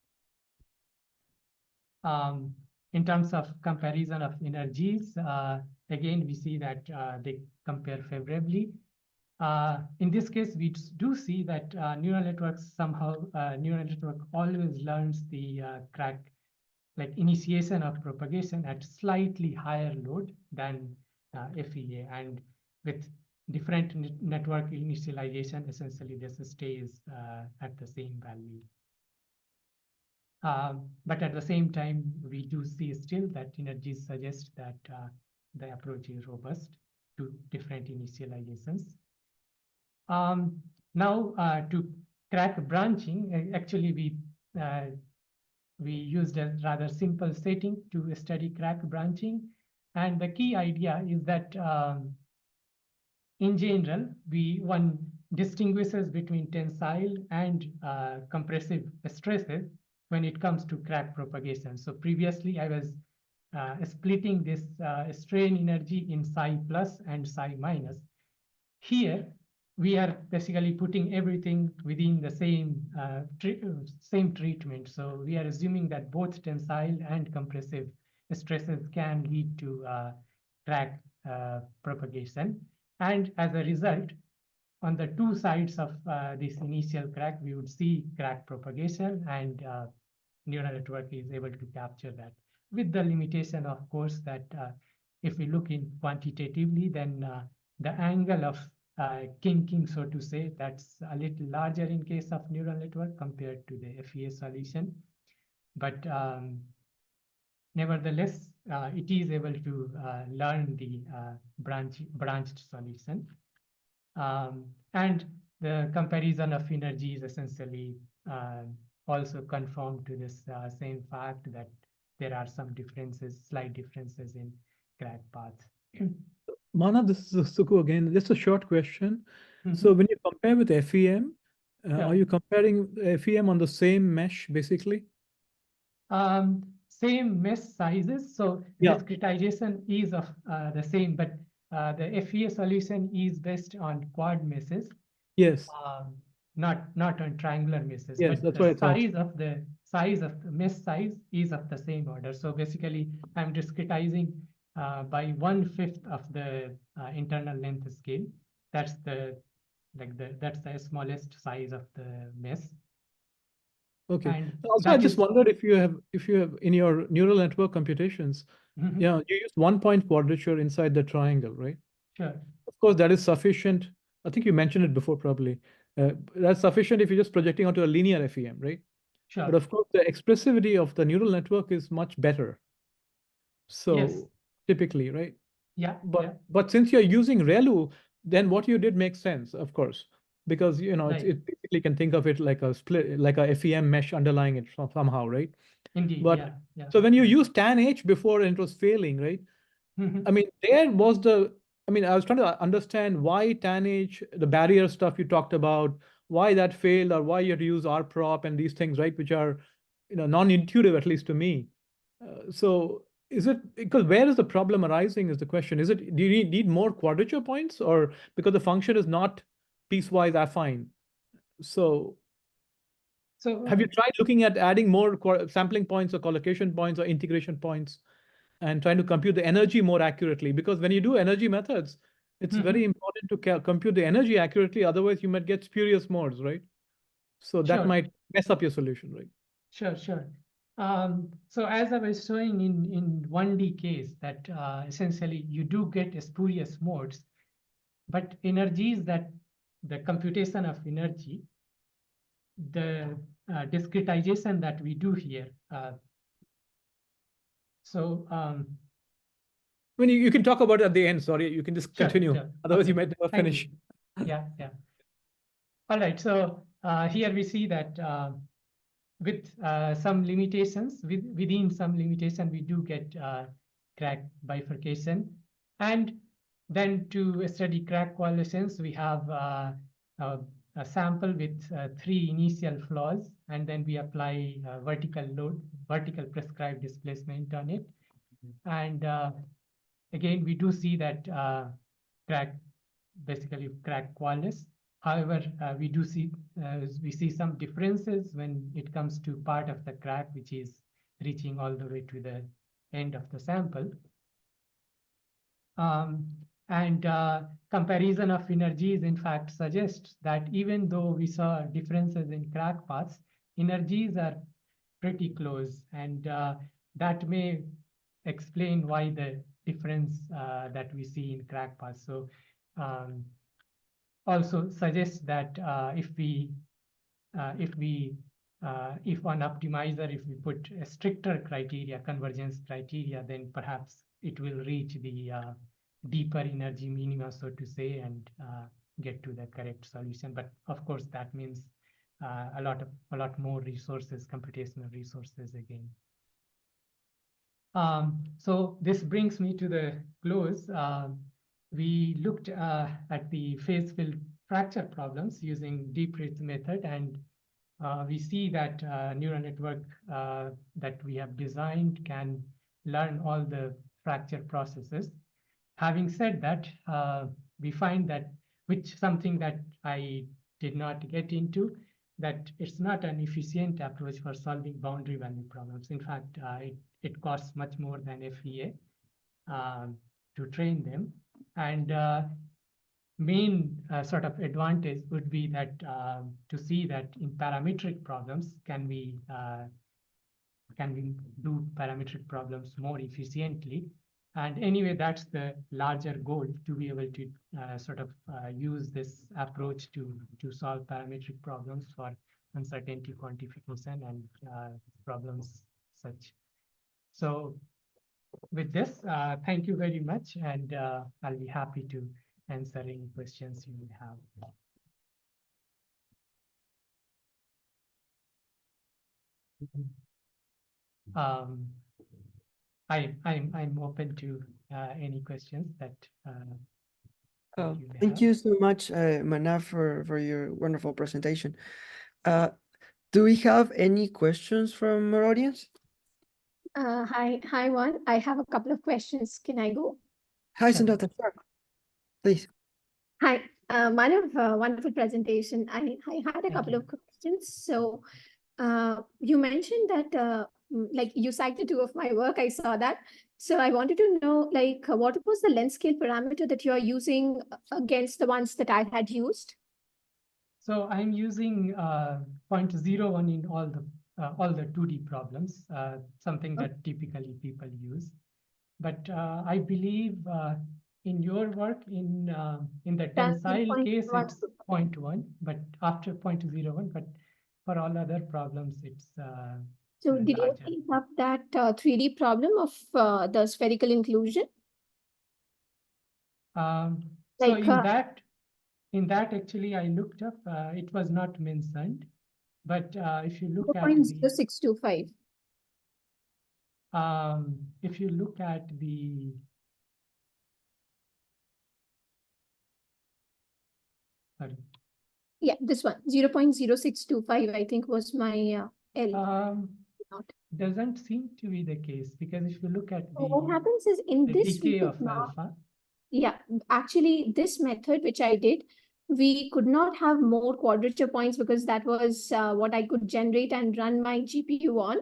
In terms of comparison of energies, again, we see that they compare favorably. In this case, we do see that neural networks neural network always learns the crack, like initiation of propagation at slightly higher load than FEA, and with different network initialization, essentially this stays at the same value. But at the same time, we do see still that energies suggest that the approach is robust to different initializations. Now, to crack branching, actually we used a rather simple setting to study crack branching. And the key idea is that in general, one distinguishes between tensile and compressive stresses when it comes to crack propagation. So previously I was splitting this strain energy in psi plus and psi minus. Here we are basically putting everything within the same treatment. So we are assuming that both tensile and compressive stresses can lead to crack propagation. And as a result, on the two sides of this initial crack, we would see crack propagation, and neural network is able to capture that, with the limitation, of course, that if we look in quantitatively, then the angle of kinking, so to say, that's a little larger in case of neural network compared to the FEA solution. But nevertheless, it is able to learn the branched solution. And the comparison of energies essentially also confirmed to this same fact that there are some differences, slight differences in crack paths. Manav, this is Suku again. Just a short question. So when you compare with FEM, are you comparing FEM on the same mesh, basically? Same mesh sizes. So discretization is of the same, but the FEA solution is based on quad meshes. Yes. Not on triangular meshes. Yes, but that's what the size of the mesh size is of the same order. So basically, I'm discretizing by 1/5 of the internal length scale. That's the smallest size of the mesh. Okay. And also, I just wondered if you have in your neural network computations, you use 1-point quadrature inside the triangle, right? Sure. course, that is sufficient. I think you mentioned it before, probably. That's sufficient if you're just projecting onto a linear FEM, right? But Sure. of course, the expressivity of the neural network is much better. So Yes. typically, right? Yeah. But since you're using ReLU, then what you did makes sense, of course, because Right. it basically can think of it like a split, like a FEM mesh underlying it somehow, right? Indeed. But Yeah. so when you use TAN-H before and it was failing, right? Mhm. I mean, I was trying to understand why TAN-H, the barrier stuff you talked about, why that failed, or why you had to use RProp and these things, right? Which are, non-intuitive, at least to me. So is it, because where is the problem arising is the question. Is it, do you need more quadrature points, or because the function is not piecewise affine? So So have you tried looking at adding more sampling points or collocation points or integration points and trying to compute the energy more accurately? Because when you do energy methods, it's Mhm. very important to compute the energy accurately. Otherwise, you might get spurious modes, right? So that Sure. might mess up your solution, right? Sure. So as I was showing in 1D case, that essentially you do get spurious modes, but energies that the computation of energy, the discretization that we do here. So I mean, you can talk about it at the end. Sorry, you can just sure, continue. sure. Otherwise, you Okay. might never Thank finish. you. Yeah. All right. So here we see that with some limitations, within some limitation, we do get crack bifurcation. And then to study crack coalescence, we have a sample with 3 initial flaws, and then we apply vertical load, vertical prescribed displacement on it. And again, we do see that crack, basically crack coalesce. However, we see some differences when it comes to part of the crack, which is reaching all the way to the end of the sample. And comparison of energies, in fact, suggests that even though we saw differences in crack paths, energies are pretty close, and that may explain why the difference that we see in crack paths. So also suggests that if on optimizer, if we put a stricter criteria, convergence criteria, then perhaps it will reach the deeper energy minima, so to say, and get to the correct solution. But of course, that means a lot more resources, computational resources again. So this brings me to the close. We looked at the phase field fracture problems using deep reach method, and we see that neural network that we have designed can learn all the fracture processes. Having said that, we find that, which something that I did not get into, that it's not an efficient approach for solving boundary value problems. In fact, it costs much more than FEA to train them. And main sort of advantage would be that to see that in parametric problems, can we do parametric problems more efficiently? And anyway, that's the larger goal, to be able to use this approach to solve parametric problems for uncertainty quantification and problems such. So with this, thank you very much, and I'll be happy to answer any questions you may have. I'm open to any questions that you may Thank have. you so much, Manav, for your wonderful presentation. Do we have any questions from our audience? Hi, Juan. I have a couple of questions. Can I go? Hi, Sure. Sandata. Sure. Please. Hi, Manav, wonderful presentation. I had a Thank couple you. of questions. So you mentioned that like you cited 2 of my work. I saw that. So I wanted to know, like, what was the length scale parameter that you are using against the ones that I had used? So I'm using 0.01 in all the 2D problems, something that typically people use. But I believe in your work, in the That's tensile case, 0.1. it's 0.1, but after 0.01, but for all other problems, it's So did you larger. take up that 3D problem of the spherical inclusion? So Like, in that actually I looked up, it was not mentioned, but if you look at 0.0625. if you look at the sorry, Yeah, this one, 0.0625, I think was my L. Not. doesn't seem to be the case, because if you look at So what the happens is in this, we decay could of not, alpha, yeah, actually this method which I did, we could not have more quadrature points because that was what I could generate and run my GPU on.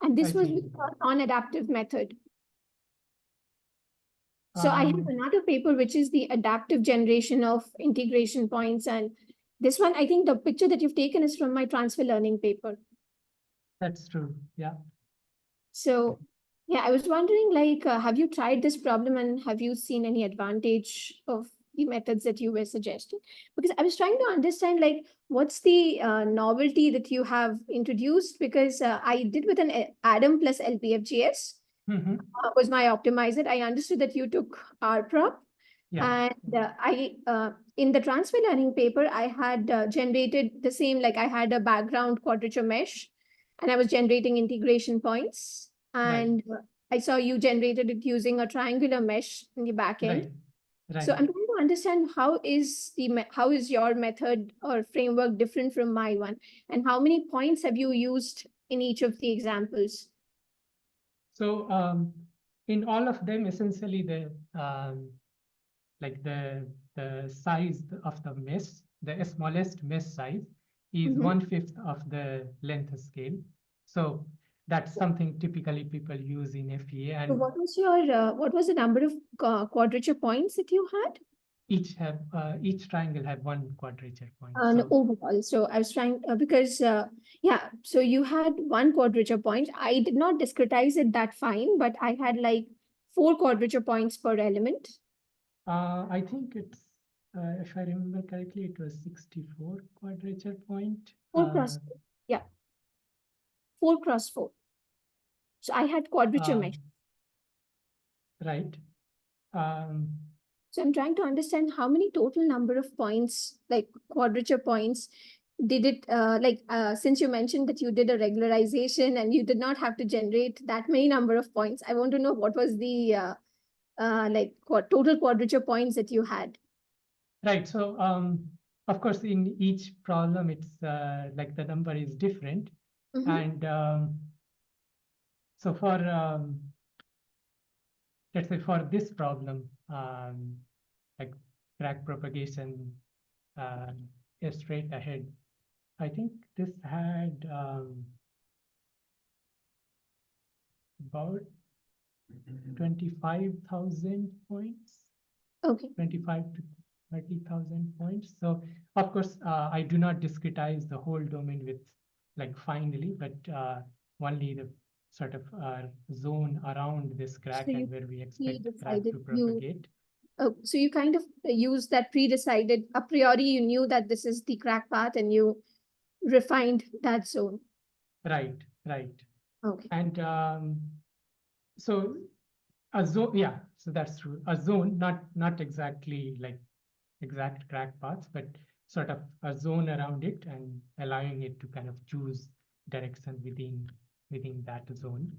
And this I was see. with a non-adaptive method. So I have another paper, which is the adaptive generation of integration points. And this one, I think the picture that you've taken is from my transfer learning paper. That's true. Yeah. So yeah, I was wondering, like, have you tried this problem and have you seen any advantage of the methods that you were suggesting? Because I was trying to understand, like, what's the novelty that you have introduced? Because I did with an Adam plus LPFGS. Was my optimizer. I understood that you took RProp. Yeah. And in the transfer learning paper, I had generated the same, like I had a background quadrature mesh and I was generating integration points. And I saw you generated it using a triangular mesh in the back end. Right. So I'm trying to understand how is your method or framework different from my one, and how many points have you used in each of the examples? So in all of them, essentially the like the size of the mesh, the smallest mesh size is 1/5 of the length scale. So that's something typically people use in FEA. And so what was your what was the number of quadrature points that you had? Each triangle had one quadrature point. No, overall. So I was trying because yeah, so you had one quadrature point. I did not discretize it that fine, but I had like 4 quadrature points per element. I think it's if I remember correctly, it was 64 quadrature point. 4 cross 4. Yeah. 4 cross 4. So I had quadrature mesh. Right. So I'm trying to understand how many total number of points, like quadrature points, did it since you mentioned that you did a regularization and you did not have to generate that many number of points. I want to know what was the total quadrature points that you had. Right. So of course, in each problem, it's like the number is different. And so for let's say for this problem, like crack propagation straight ahead, I think this had about 25,000 points. Okay. 25 to 30,000 points. So of course, I do not discretize the whole domain with like finally, but only the sort of zone around this crack and where we expect crack to propagate. So you kind of use that pre-decided, a priori you knew that this is the crack path and you refined that zone. Right. Okay. And so a zone, yeah, so that's true. A zone, not exactly like exact crack paths, but sort of a zone around it and allowing it to kind of choose direction within that zone.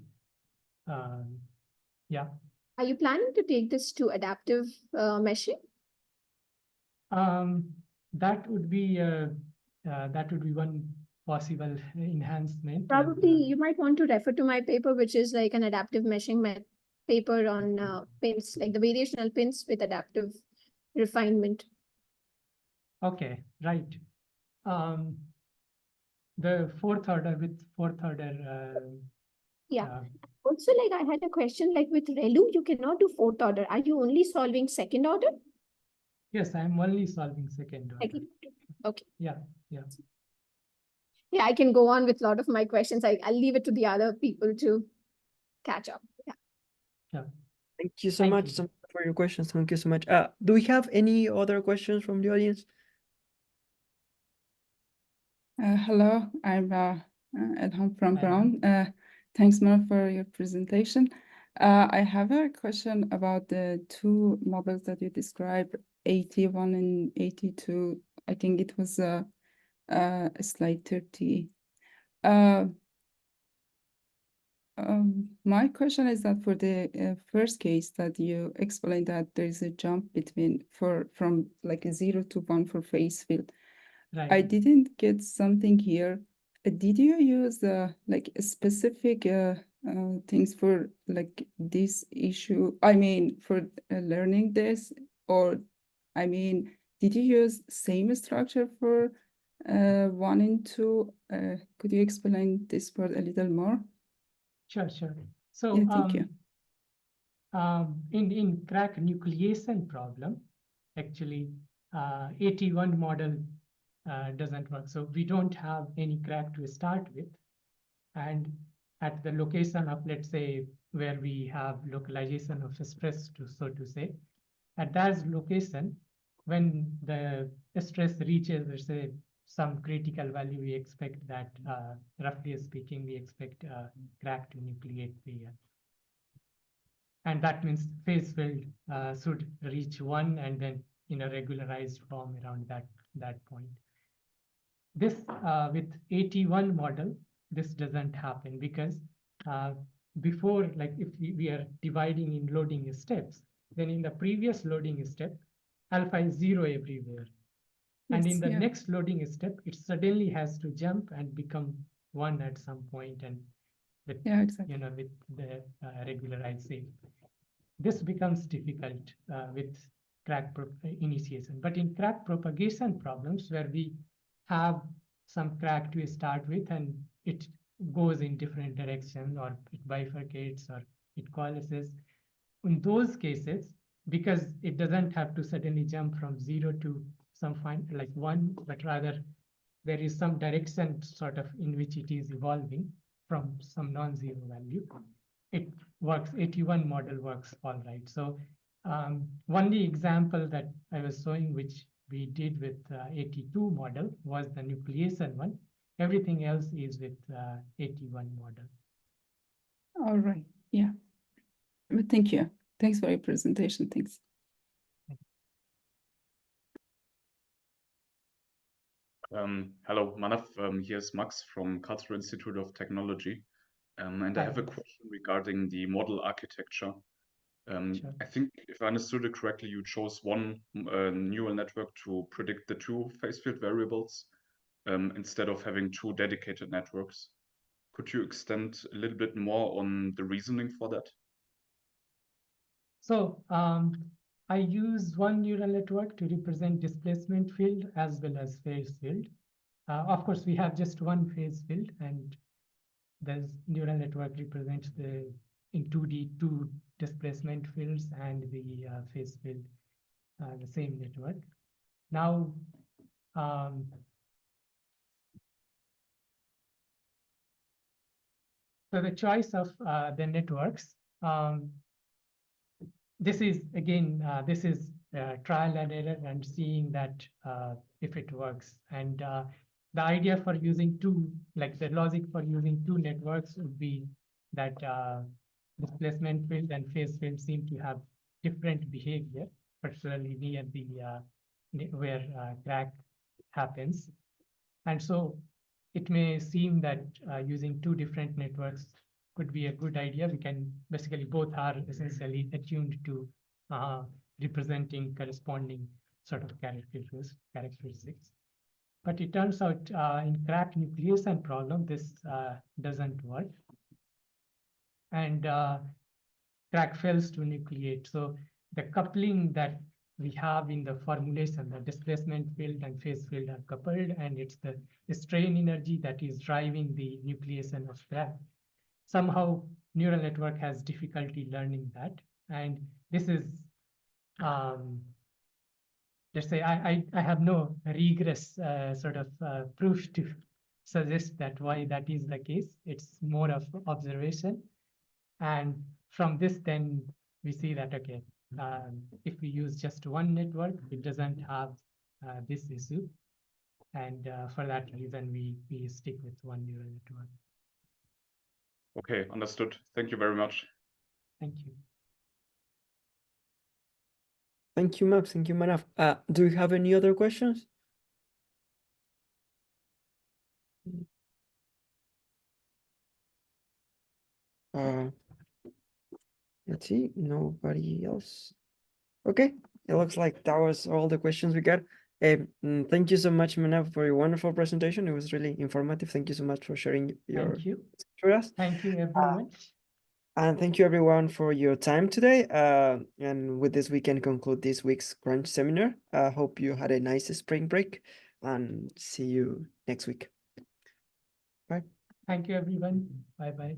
Yeah. Are you planning to take this to adaptive meshing? That would be one possible enhancement. Probably you might want to refer to my paper, which is like an adaptive meshing paper on pins, like the variational pins with adaptive refinement. Okay, right. The fourth order with fourth order. Yeah. Also, like I had a question, like with ReLU, you cannot do fourth order. Are you only solving second order? Yes, I'm only solving second order. Okay. Yeah. Yeah, I can go on with a lot of my questions. I'll leave it to the other people to catch up. Yeah. Thank you so much for your questions. Thank you so much. Do we have any other questions from the audience? Hello, I'm Elham from Hi, Brown. Thanks, Manav, for your presentation. I have a question about the two models that you described, 81 and 82. I think it was slide 30. My question is that for the first case that you explained that there is a jump between from like a 0 to 1 for phase field. right. I didn't get something here. Did you use like specific things for like this issue? I mean, for learning this, or I mean, did you use same structure for 1 and 2? Could you explain this part a little more? Sure, sure. So Yeah, thank you. In crack nucleation problem, actually 81 model doesn't work. So we don't have any crack to start with. And at the location of, let's say, where we have localization of stress, so to say, at that location, when the stress reaches, let's say, some critical value, we expect that, roughly speaking, we expect crack to nucleate the and that means phase field should reach 1 and then in a regularized form around that point. This with 81 model, this doesn't happen because before, like if we are dividing in loading steps, then in the previous loading step, alpha is 0 everywhere. And in the next loading step, it suddenly has to jump and become 1 at some point, and with exactly. with the regularization. This becomes difficult with crack initiation. But in crack propagation problems, where we have some crack to start with and it goes in different directions, or it bifurcates, or it coalesces, in those cases, because it doesn't have to suddenly jump from 0 to some like 1, but rather there is some direction sort of in which it is evolving from some non-zero value, it works. 81 model works all right. So only example that I was showing, which we did with 82 model, was the nucleation one. Everything else is with 81 model. All right. Yeah. But thank you. Thanks for your presentation. Thanks. Hello, Manav. Here's Max from Karlsruhe Institute of Technology. And I have a question regarding the model architecture. Sure. I think if I understood it correctly, you chose one neural network to predict the two phase field variables instead of having two dedicated networks. Could you extend a little bit more on the reasoning for that? So I use one neural network to represent displacement field as well as phase field. Of course, we have just one phase field, and the neural network represents the in 2D two displacement fields and the phase field, the same network. Now, so the choice of the networks, this is again, this is trial and error and seeing that if it works. And the idea for using two, like the logic for using two networks would be that displacement field and phase field seem to have different behavior, particularly near the where crack happens. And so it may seem that using two different networks could be a good idea. We can basically, both are essentially attuned to representing corresponding sort of characteristics. But it turns out in crack nucleation problem, this doesn't work. And crack fails to nucleate. So the coupling that we have in the formulation, the displacement field and phase field are coupled, and it's the strain energy that is driving the nucleation of crack. Somehow neural network has difficulty learning that. And this is, let's say, I have no rigorous sort of proof to suggest that why that is the case. It's more of observation. And from this, then we see that, okay, if we use just one network, it doesn't have this issue. And for that reason, we stick with one neural network. Okay, understood. Thank you very much. Thank you. Thank you, Max. Thank you, Manav. Do you have any other questions? Let's see, nobody else. Okay, it looks like that was all the questions we got. Thank you so much, Manav, for your wonderful presentation. It was really informative. Thank you so much for sharing your Thank you. with us. Thank you, everyone. And thank you everyone for your time today. And with this, we can conclude this week's Crunch seminar. I hope you had a nice spring break and see you next week. Bye. Thank you, everyone. Bye-bye.